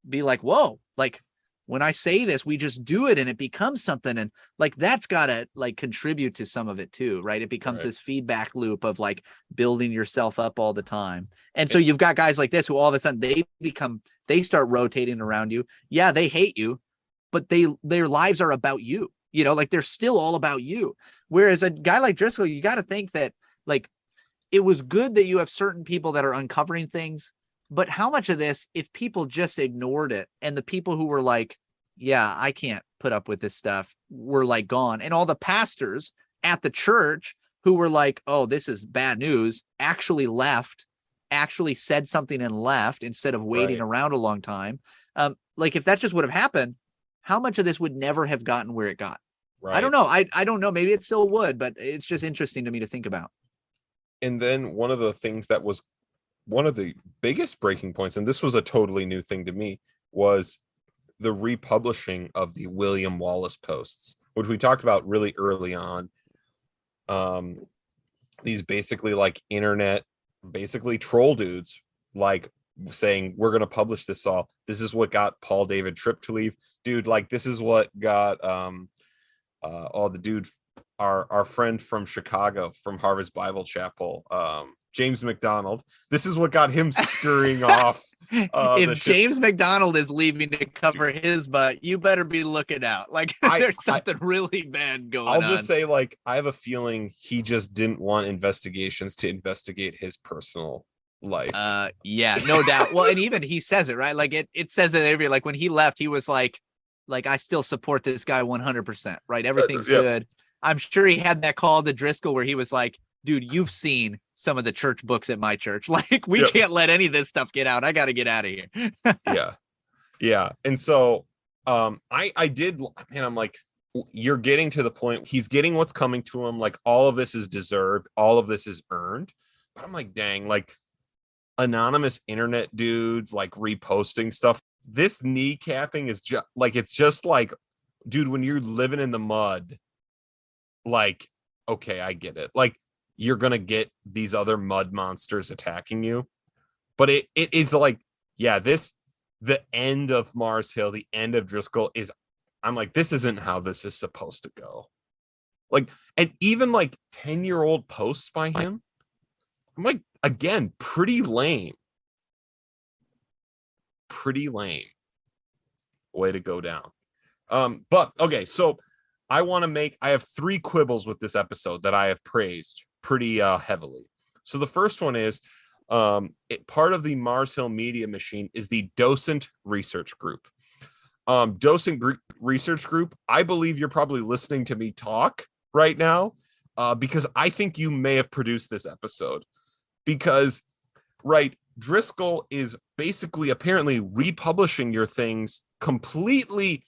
be like, whoa, like when I say this, we just do it and it becomes something. And like, that's gotta like contribute to some of it too, right? It becomes this feedback loop of like building yourself up all the time. And so you've got guys like this who all of a sudden they start rotating around you. Yeah, they hate you, but their lives are about you, like they're still all about you. Whereas a guy like Driscoll, you got to think that like, it was good that you have certain people that are uncovering things. But how much of this, if people just ignored it and the people who were like, yeah, I can't put up with this stuff, were like gone. And all the pastors at the church who were like, oh, this is bad news, actually left, actually said something and left instead of waiting around a long time. Like if that just would have happened, how much of this would never have gotten where it got? Right. I don't know. I don't know. Maybe it still would, but it's just interesting to me to think about. And then one of the things that was one of the biggest breaking points, and this was a totally new thing to me, was the republishing of the William Wallace posts, which we talked about really early on. These basically like internet, basically troll dudes, like saying, we're going to publish this all. This is what got Paul David Tripp to leave. Dude, like this is what got the dude, our friend from Chicago, from Harvest Bible Chapel, James McDonald. This is what got him scurrying off. If James McDonald is leaving to cover his butt, you better be looking out. Like there's something really bad going on. I'll just say, like, I have a feeling he just didn't want investigations to investigate his personal life. Yeah, no doubt. Well, and even he says it, right? Like it says it every, like when he left, he was like I still support this guy 100%, right? Everything's good. I'm sure he had that call to Driscoll where he was like, dude, you've seen some of the church books at my church. Like, we can't let any of this stuff get out. I got to get out of here. Yeah. And so I did, and I'm like, you're getting to the point, he's getting what's coming to him. Like, all of this is deserved. All of this is earned. But I'm like, dang, like, anonymous internet dudes, like, reposting stuff. This kneecapping is just like, it's just like, dude, when you're living in the mud, like, okay, I get it. Like, you're going to get these other mud monsters attacking you. But it's like, yeah, the end of Mars Hill, the end of Driscoll is, I'm like, this isn't how this is supposed to go. Like, and even like 10-year-old posts by him, I'm like, again, pretty lame. Way to go down. But okay, so I have 3 quibbles with this episode that I have praised pretty heavily. So the first one is part of the Mars Hill Media Machine is the Docent Research Group. Research Group, I believe you're probably listening to me talk right now because I think you may have produced this episode. Because, right, Driscoll is basically apparently republishing your things completely.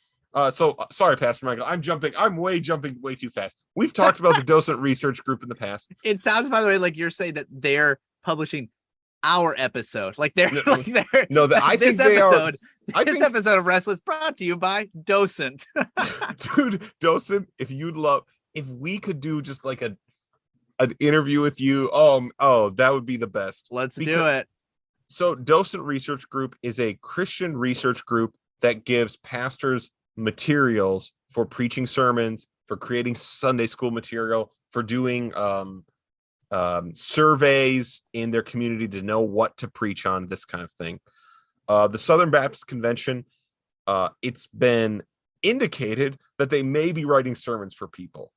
So sorry, Pastor Michael, I'm jumping way too fast. We've talked about the Docent Research Group in the past. It sounds, by the way, like you're saying that they're publishing our episode. Like they're this episode of Restless brought to you by Docent. Dude, Docent, if we could do just like an interview with you, that would be the best. Let's do it. So Docent Research Group is a Christian research group that gives pastors materials for preaching sermons, for creating Sunday school material, for doing surveys in their community to know what to preach on, this kind of thing. The Southern Baptist Convention, it's been indicated that they may be writing sermons for people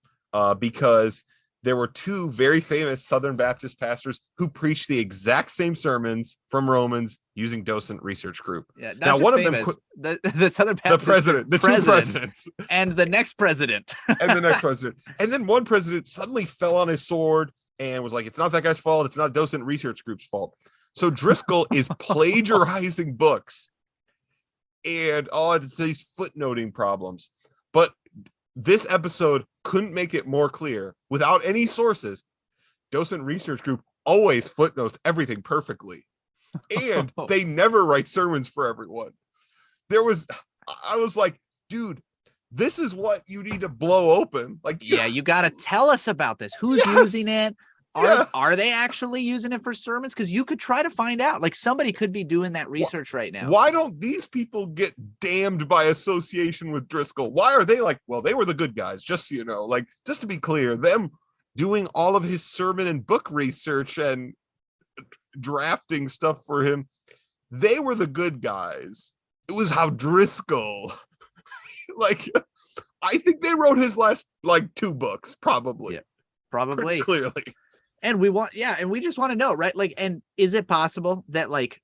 because there were 2 very famous Southern Baptist pastors who preached the exact same sermons from Romans using Docent Research Group. Yeah, now one famous, of them, the Southern Baptist, the president, the 2 presidents, and the next president, and then one president suddenly fell on his sword and was like, "It's not that guy's fault. It's not Docent Research Group's fault." So Driscoll is plagiarizing books, and it's these footnoting problems, but this episode couldn't make it more clear. Without any sources, Docent Research Group always footnotes everything perfectly. And they never write sermons for everyone. I was like, dude, this is what you need to blow open. Like, yeah, you got to tell us about this. Who's using it? Are they actually using it for sermons? Because you could try to find out. Like, somebody could be doing that research right now. Why don't these people get damned by association with Driscoll? Why are they like, well, they were the good guys, just so you know. Like, just to be clear, them doing all of his sermon and book research and drafting stuff for him, they were the good guys. It was how Driscoll, like, I think they wrote his last, like, 2 books, probably. Yeah, probably. Pretty clearly. And we just want to know, right? Like, and is it possible that, like,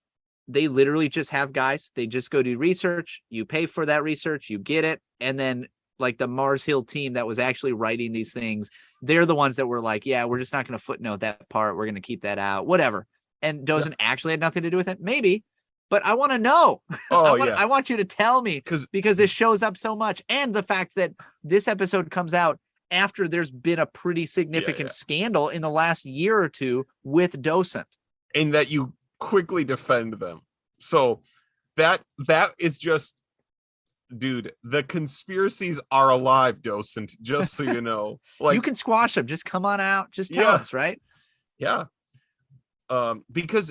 they literally just have guys, they just go do research, you pay for that research, you get it, and then, like, the Mars Hill team that was actually writing these things, they're the ones that were like, yeah, we're just not going to footnote that part, we're going to keep that out, whatever. And Docent actually had nothing to do with it? Maybe, but I want to know. I want you to tell me, because this shows up so much. And the fact that this episode comes out after there's been a pretty significant scandal in the last year or 2 with Docent. And that you quickly defend them. So that is just, dude, the conspiracies are alive, Docent, just so you know. Like, you can squash them. Just come on out. Just tell us, right? Yeah. Because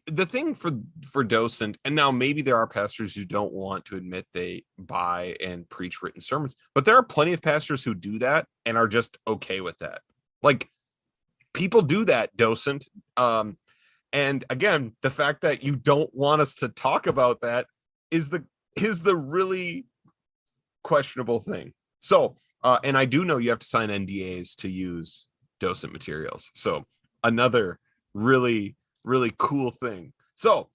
the thing for docent, and now maybe there are pastors who don't want to admit they buy and preach written sermons, but there are plenty of pastors who do that and are just okay with that. Like, people do that, docent. And again, the fact that you don't want us to talk about that is the really questionable thing. So, and I do know you have to sign NDAs to use docent materials. So another really, really cool thing. So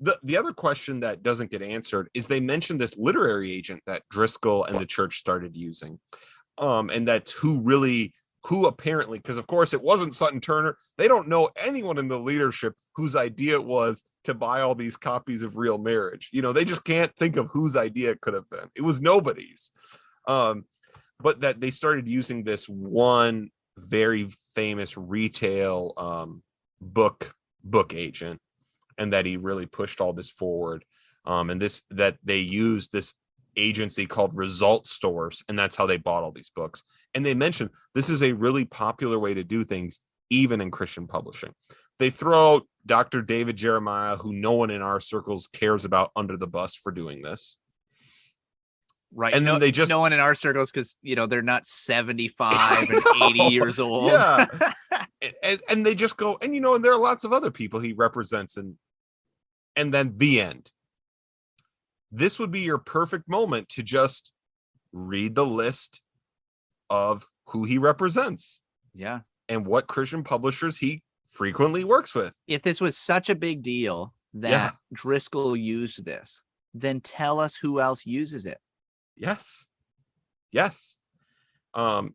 the other question that doesn't get answered is they mentioned this literary agent that Driscoll and the church started using. And that's who apparently, because of course it wasn't Sutton Turner. They don't know anyone in the leadership whose idea it was to buy all these copies of Real Marriage. They just can't think of whose idea it could have been. It was nobody's. But that they started using this one very famous retail book agent, and that he really pushed all this forward. And that they used this agency called Result Stores, and that's how they bought all these books. And they mentioned this is a really popular way to do things, even in Christian publishing. They throw out Dr. David Jeremiah, who no one in our circles cares about, under the bus for doing this. Right. And then they just, no one in our circles, because they're not 75 and 80 years old. Yeah. and they just go, and and there are lots of other people he represents, and then the end. This would be your perfect moment to just read the list of who he represents. Yeah. And what Christian publishers he frequently works with. If this was such a big deal that Driscoll used this, then tell us who else uses it. Yes.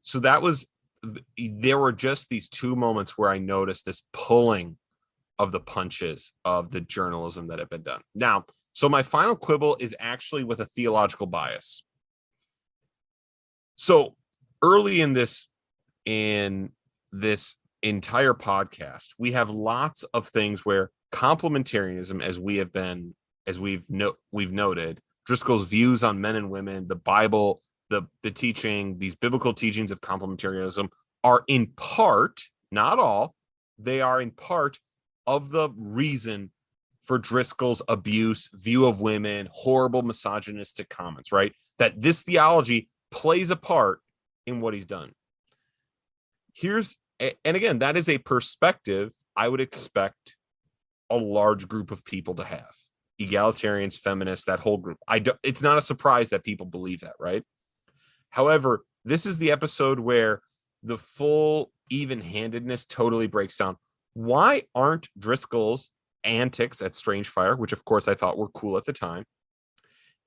So there were just these two moments where I noticed this pulling of the punches of the journalism that had been done. Now, so my final quibble is actually with a theological bias. So early in this entire podcast, we have lots of things where complementarianism, as we've noted, Driscoll's views on men and women, the Bible, the teaching, these biblical teachings of complementarianism are in part, not all, they are in part of the reason for Driscoll's abuse, view of women, horrible misogynistic comments, right? That this theology plays a part in what he's done. And again, that is a perspective I would expect a large group of people to have. Egalitarians, feminists, that whole group. It's not a surprise that people believe that, right? However, this is the episode where the full even-handedness totally breaks down. Why aren't Driscoll's antics at Strange Fire, which of course I thought were cool at the time,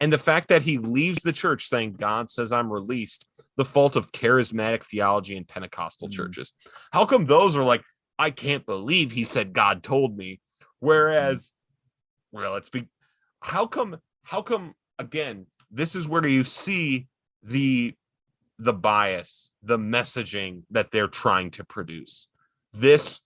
and the fact that he leaves the church saying God says I'm released, the fault of charismatic theology in Pentecostal churches? How come those are like, I can't believe he said God told me, whereas how come again, this is where you see the bias, the messaging that they're trying to produce. This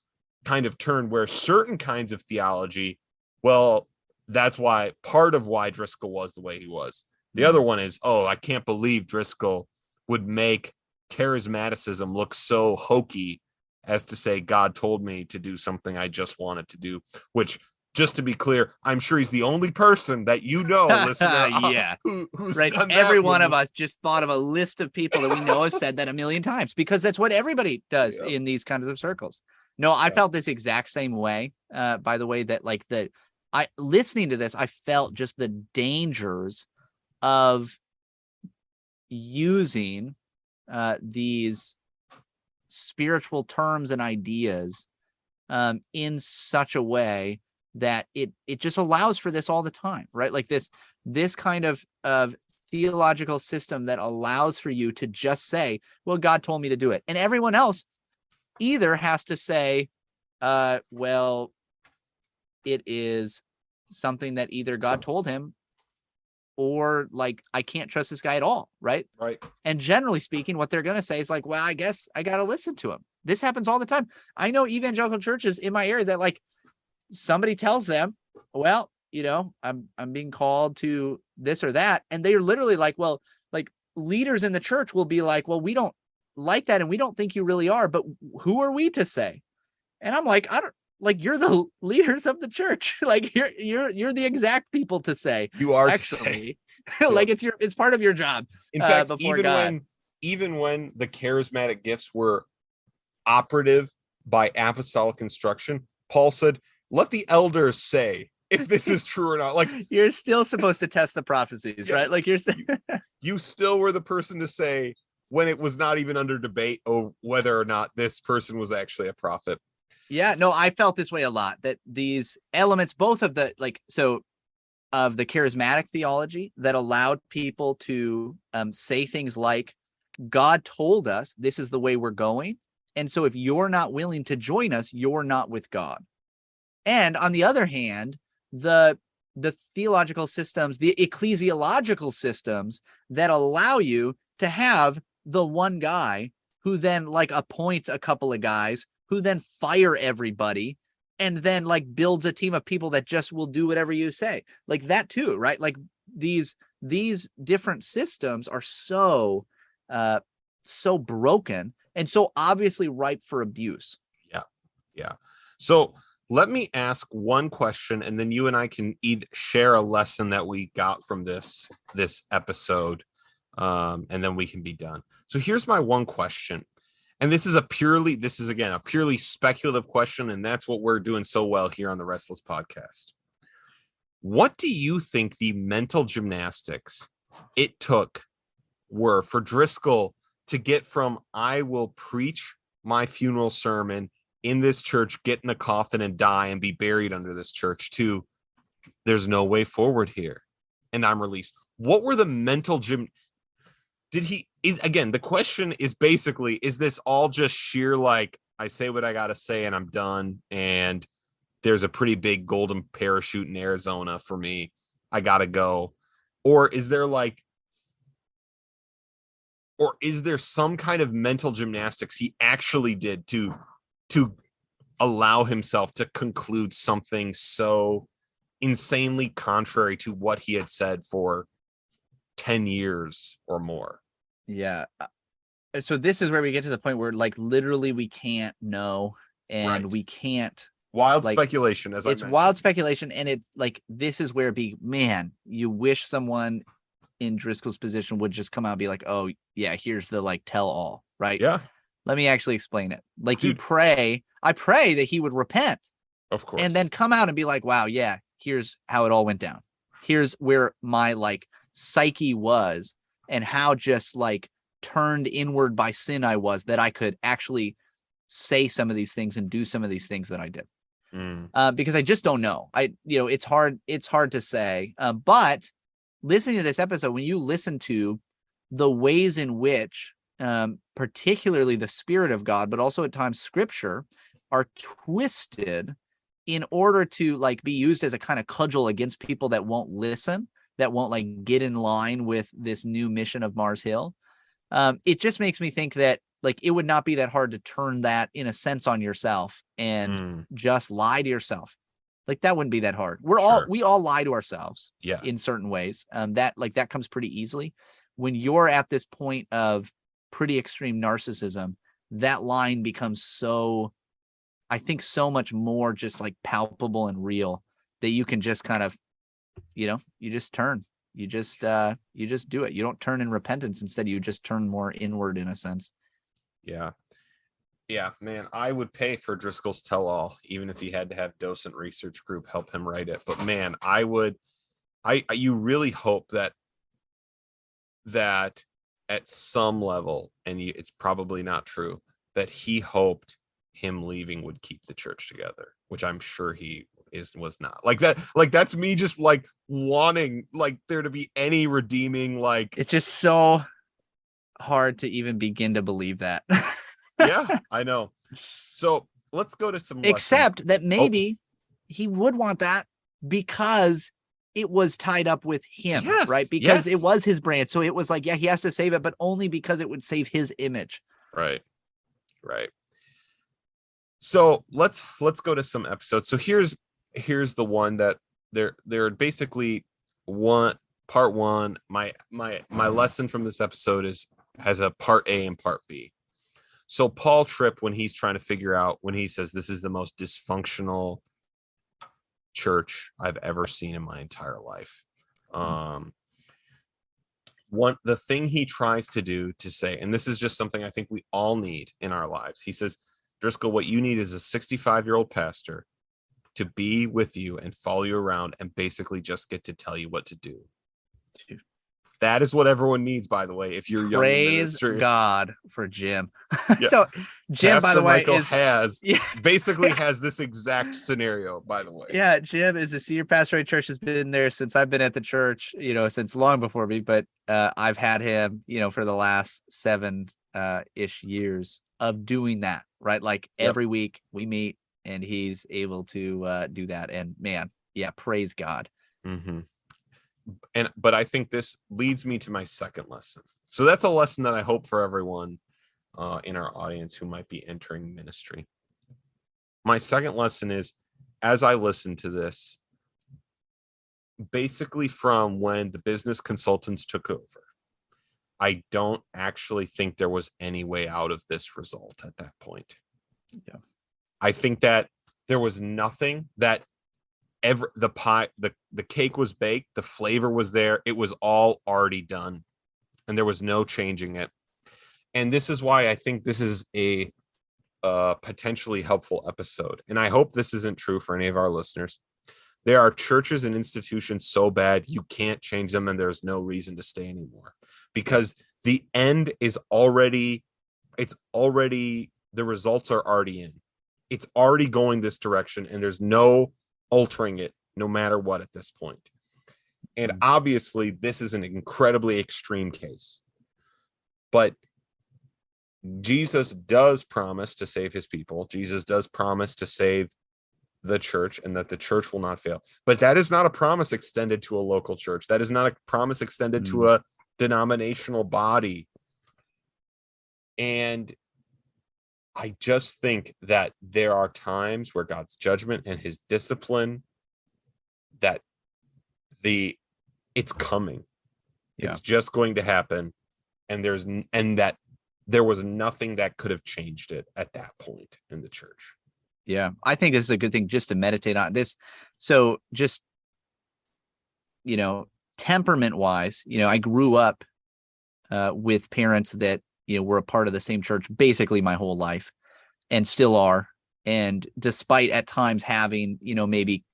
kind of turn where certain kinds of theology, well, that's why part of why Driscoll was the way he was. The other one is, I can't believe Driscoll would make charismaticism look so hokey as to say God told me to do something I just wanted to do, which, just to be clear, I'm sure he's the only person that listener, who's right. done that. Every one of us just thought of a list of people that we know have said that a million times, because that's what everybody does in these kinds of circles. No, I felt this exact same way. By the way, that listening to this, I felt just the dangers of using these spiritual terms and ideas in such a way that it just allows for this all the time, right? Like this kind of theological system that allows for you to just say, well, God told me to do it. And everyone else either has to say, well, it is something that either God told him, or like, I can't trust this guy at all, right? Right. And generally speaking, what they're going to say is like, well, I guess I got to listen to him. This happens all the time. I know evangelical churches in my area that, like, somebody tells them, well, I'm being called to this or that. And they're literally like, well, like, leaders in the church will be like, well, we don't like that, and we don't think you really are, but who are we to say? And I'm like, I don't like you're the leaders of the church. Like you're the exact people to say. You are actually, like it's part of your job. In fact, before God. even when the charismatic gifts were operative by apostolic instruction, Paul said, "Let the elders say if this is true or not." Like you're still supposed to test the prophecies, right? Like you still were the person to say when it was not even under debate of whether or not this person was actually a prophet. Yeah, no, I felt this way a lot, that these elements, both of the of the charismatic theology that allowed people to say things like, God told us this is the way we're going. And so if you're not willing to join us, you're not with God. And on the other hand, the theological systems, the ecclesiological systems that allow you to have the one guy who then like appoints a couple of guys who then fire everybody and then like builds a team of people that just will do whatever you say, like that too, right? Like these different systems are so broken and so obviously ripe for abuse. Yeah. So let me ask one question, and then you and I can share a lesson that we got from this episode, and then we can be done. So here's my one question. And this is again a purely speculative question, and that's what we're doing so well here on the Restless podcast. What do you think the mental gymnastics it took were for Driscoll to get from "I will preach my funeral sermon in this church, get in a coffin and die and be buried under this church" to "there's no way forward here and I'm released"? What were the mental the question is basically, is this all just sheer like, I say what I gotta say and I'm done, and there's a pretty big golden parachute in Arizona for me, I gotta go? Or is there some kind of mental gymnastics he actually did to allow himself to conclude something so insanely contrary to what he had said for 10 years or more? Yeah. So this is where we get to the point where like literally we can't know, and we can't. Wild speculation, as I mentioned. It's wild speculation, and it's like this is where you wish someone in Driscoll's position would just come out and be like, "Oh yeah, here's the like tell all," right? Yeah. Let me actually explain it. Like I pray that he would repent, of course, and then come out and be like, "Wow, yeah, here's how it all went down. Here's where my like psyche was, and how just like turned inward by sin I was, that I could actually say some of these things and do some of these things that I did." Because I just don't know. It's hard to say. But listening to this episode, when you listen to the ways in which, particularly the Spirit of God, but also at times Scripture, are twisted in order to like be used as a kind of cudgel against people that won't listen, that won't like get in line with this new mission of Mars Hill, it just makes me think that like it would not be that hard to turn that in a sense on yourself and just lie to yourself. Like that wouldn't be that hard. We all lie to ourselves in certain ways. That comes pretty easily. When you're at this point of pretty extreme narcissism, that line becomes so much more just like palpable and real, that you can just kind of, you just turn. You just do it. You don't turn in repentance. Instead, you just turn more inward in a sense. Yeah, man, I would pay for Driscoll's tell-all, even if he had to have docent research group help him write it. But man, you really hope that at some level, and it's probably not true, that he hoped him leaving would keep the church together, which I'm sure he was not. Like that, like that's me just like wanting like there to be any redeeming, like it's just so hard to even begin to believe that. Yeah, I know. So let's go to some except that maybe he would want that because it was tied up with him, right? Because it was his brand. So it was like, yeah, he has to save it, but only because it would save his image. Right. So let's go to some episodes. So here's the one that they're basically part one. My lesson from this episode has a part A and part B. So Paul Tripp, when he's trying to figure out, when he says this is the most dysfunctional church I've ever seen in my entire life, the thing he tries to do to say, and this is just something I think we all need in our lives. He says, Driscoll, what you need is a 65-year-old pastor to be with you and follow you around and basically just get to tell you what to do. That is what everyone needs, by the way, if you're young in ministry. Praise God for Jim. Yeah. So Jim, Pastor by the way, Michael has this exact scenario, by the way. Yeah, Jim is a senior pastor at church, has been there since I've been at the church, since long before me, but I've had him, for the last 7 ish years of doing that, right? Like every week we meet and he's able to do that. And man, yeah, praise God. Mm-hmm. But I think this leads me to my second lesson. So that's a lesson that I hope for everyone in our audience who might be entering ministry. My second lesson is, as I listen to this, basically from when the business consultants took over, I don't actually think there was any way out of this result at that point. Yeah. I think that there was nothing that the cake was baked, the flavor was there, it was all already done, and there was no changing it. And this is why I think this is a potentially helpful episode. And I hope this isn't true for any of our listeners. There are churches and institutions so bad you can't change them, and there's no reason to stay anymore, because the end is already, the results are already in. It's already going this direction, and there's no altering it no matter what at this point. And obviously this is an incredibly extreme case, but Jesus does promise to save his people. Jesus does promise to save the church and that the church will not fail. But that is not a promise extended to a local church. That is not a promise extended to a denominational body. And I just think that there are times where God's judgment and his discipline, that it's coming. Yeah. It's just going to happen. And that there was nothing that could have changed it at that point in the church. Yeah. I think this is a good thing just to meditate on this. So just, temperament wise, I grew up with parents that, were a part of the same church basically my whole life and still are. And despite at times having, maybe,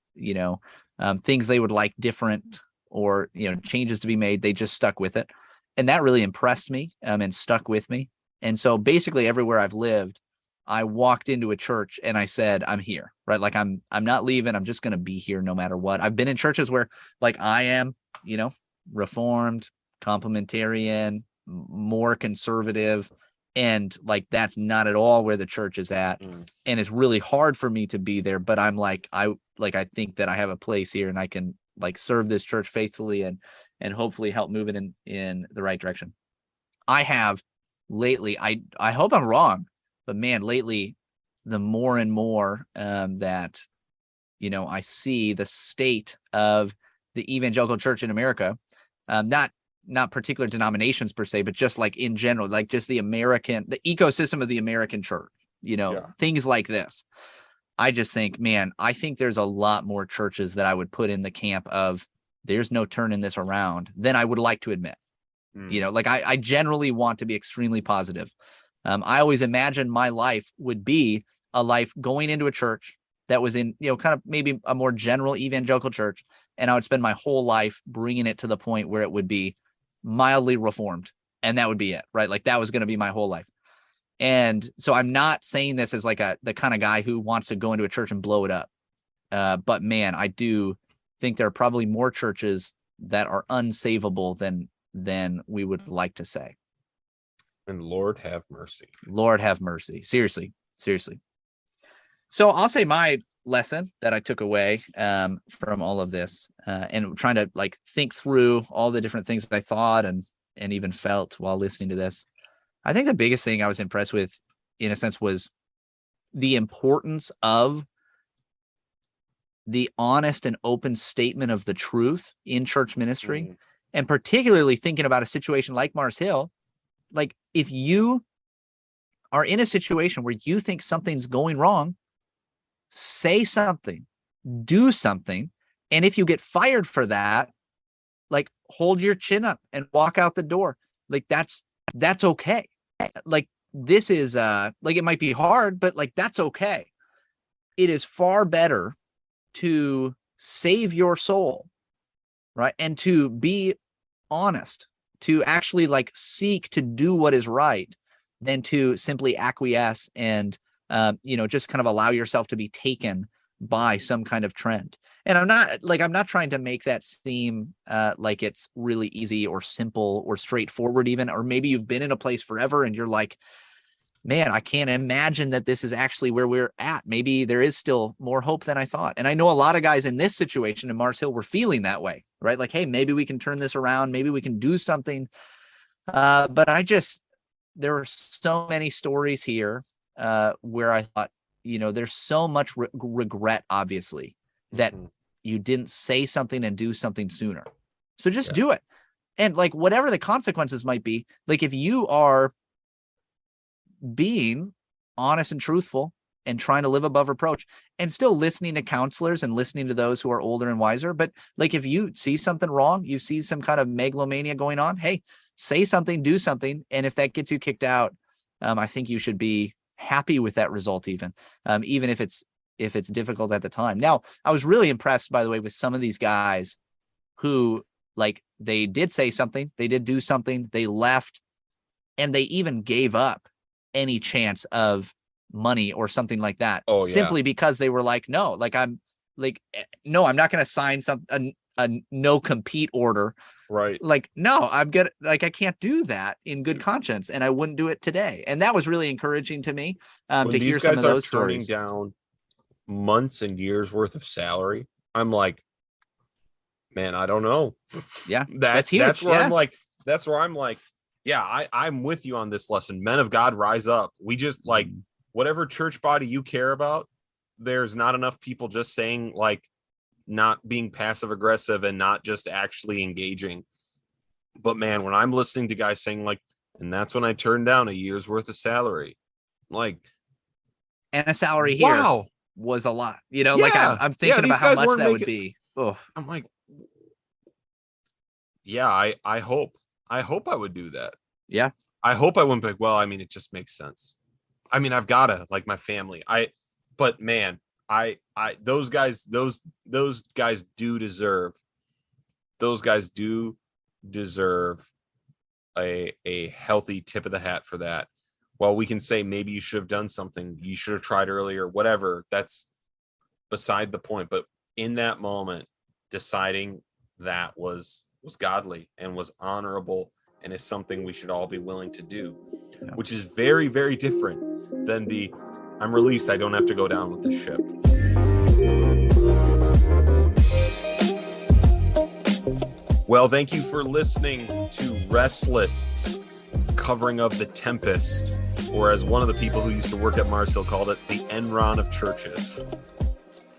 things they would like different or, changes to be made, they just stuck with it. And that really impressed me and stuck with me. And so basically everywhere I've lived, I walked into a church and I said, I'm here, right? Like I'm not leaving. I'm just going to be here no matter what. I've been in churches where like I am, Reformed, complementarian, more conservative, and like that's not at all where the church is at. And it's really hard for me to be there, but I'm like I think that I have a place here and I can like serve this church faithfully and hopefully help move it in the right direction. I have lately, I hope I'm wrong, but man, lately the more and more that I see the state of the evangelical church in America, not particular denominations per se, but just like in general, like just the ecosystem of the American church, things like this. I just think, man, I think there's a lot more churches that I would put in the camp of there's no turning this around than I would like to admit. Like I generally want to be extremely positive. I always imagined my life would be a life going into a church that was in, kind of maybe a more general evangelical church. And I would spend my whole life bringing it to the point where it would be mildly reformed. And that would be it, right? Like that was going to be my whole life. And so I'm not saying this as like the kind of guy who wants to go into a church and blow it up. But man, I do think there are probably more churches that are unsavable than we would like to say. And Lord have mercy. Lord have mercy. Seriously. So I'll say my lesson that I took away from all of this and trying to like think through all the different things that I thought and even felt while listening to this. I think the biggest thing I was impressed with, in a sense, was the importance of the honest and open statement of the truth in church ministry, and particularly thinking about a situation like Mars Hill. Like if you are in a situation where you think something's going wrong, say something, do something. And if you get fired for that, like, hold your chin up and walk out the door. Like, that's okay. Like, this is like, it might be hard, but like, that's okay. It is far better to save your soul, right? And to be honest, to actually like seek to do what is right, than to simply acquiesce and just kind of allow yourself to be taken by some kind of trend. And I'm not trying to make that seem like it's really easy or simple or straightforward even, or maybe you've been in a place forever and you're like, man, I can't imagine that this is actually where we're at. Maybe there is still more hope than I thought. And I know a lot of guys in this situation in Mars Hill were feeling that way, right? Like, hey, maybe we can turn this around. Maybe we can do something. But there are so many stories here where I thought, there's so much regret, obviously, that you didn't say something and do something sooner. So just do it. And like, whatever the consequences might be, like, if you are being honest and truthful and trying to live above reproach and still listening to counselors and listening to those who are older and wiser. But like, if you see something wrong, you see some kind of megalomania going on, hey, say something, do something. And if that gets you kicked out, I think you should be happy with that result, even if it's difficult at the time. Now, I was really impressed, by the way, with some of these guys who, like, they did say something, they did do something, they left, and they even gave up any chance of money or something like that. Simply because they were like, no, I'm not going to sign a no compete order. Right. Like, no, I can't do that in good conscience, and I wouldn't do it today. And that was really encouraging to me to hear some of those stories. Turning down months and years worth of salary, I'm like, man, I don't know. Yeah, that's huge. That's where I'm like, yeah, I'm with you on this lesson. Men of God, rise up. We just, like, whatever church body you care about, there's not enough people just saying, like, not being passive aggressive and not just actually engaging. But man, when I'm listening to guys saying, like, and that's when I turned down a year's worth of salary, like, and a salary here was a lot, like, I'm thinking about how much that would be. Oh, I'm like, yeah, I hope I would do that. Yeah. I hope I wouldn't be like, well, I mean, it just makes sense. I mean, I've got to, like, my family. But man, those guys do deserve a healthy tip of the hat for that. While we can say maybe you should have done something, you should have tried earlier, whatever, that's beside the point. But in that moment, deciding that was godly and was honorable and is something we should all be willing to do, which is very, very different than the I'm released, I don't have to go down with the ship. Well, thank you for listening to Restless, covering of the Tempest, or as one of the people who used to work at Mars Hill called it, the Enron of churches.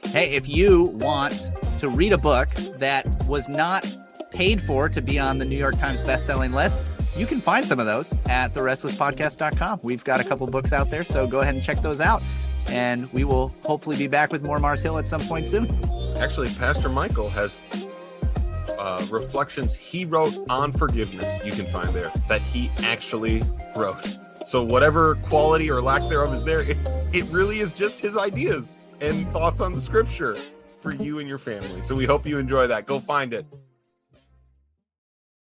Hey, if you want to read a book that was not paid for to be on the New York Times bestselling list, you can find some of those at therestlesspodcast.com. We've got a couple books out there, so go ahead and check those out. And we will hopefully be back with more Mars Hill at some point soon. Actually, Pastor Michael has reflections he wrote on forgiveness you can find there that he actually wrote. So whatever quality or lack thereof is there, it really is just his ideas and thoughts on the scripture for you and your family. So we hope you enjoy that. Go find it.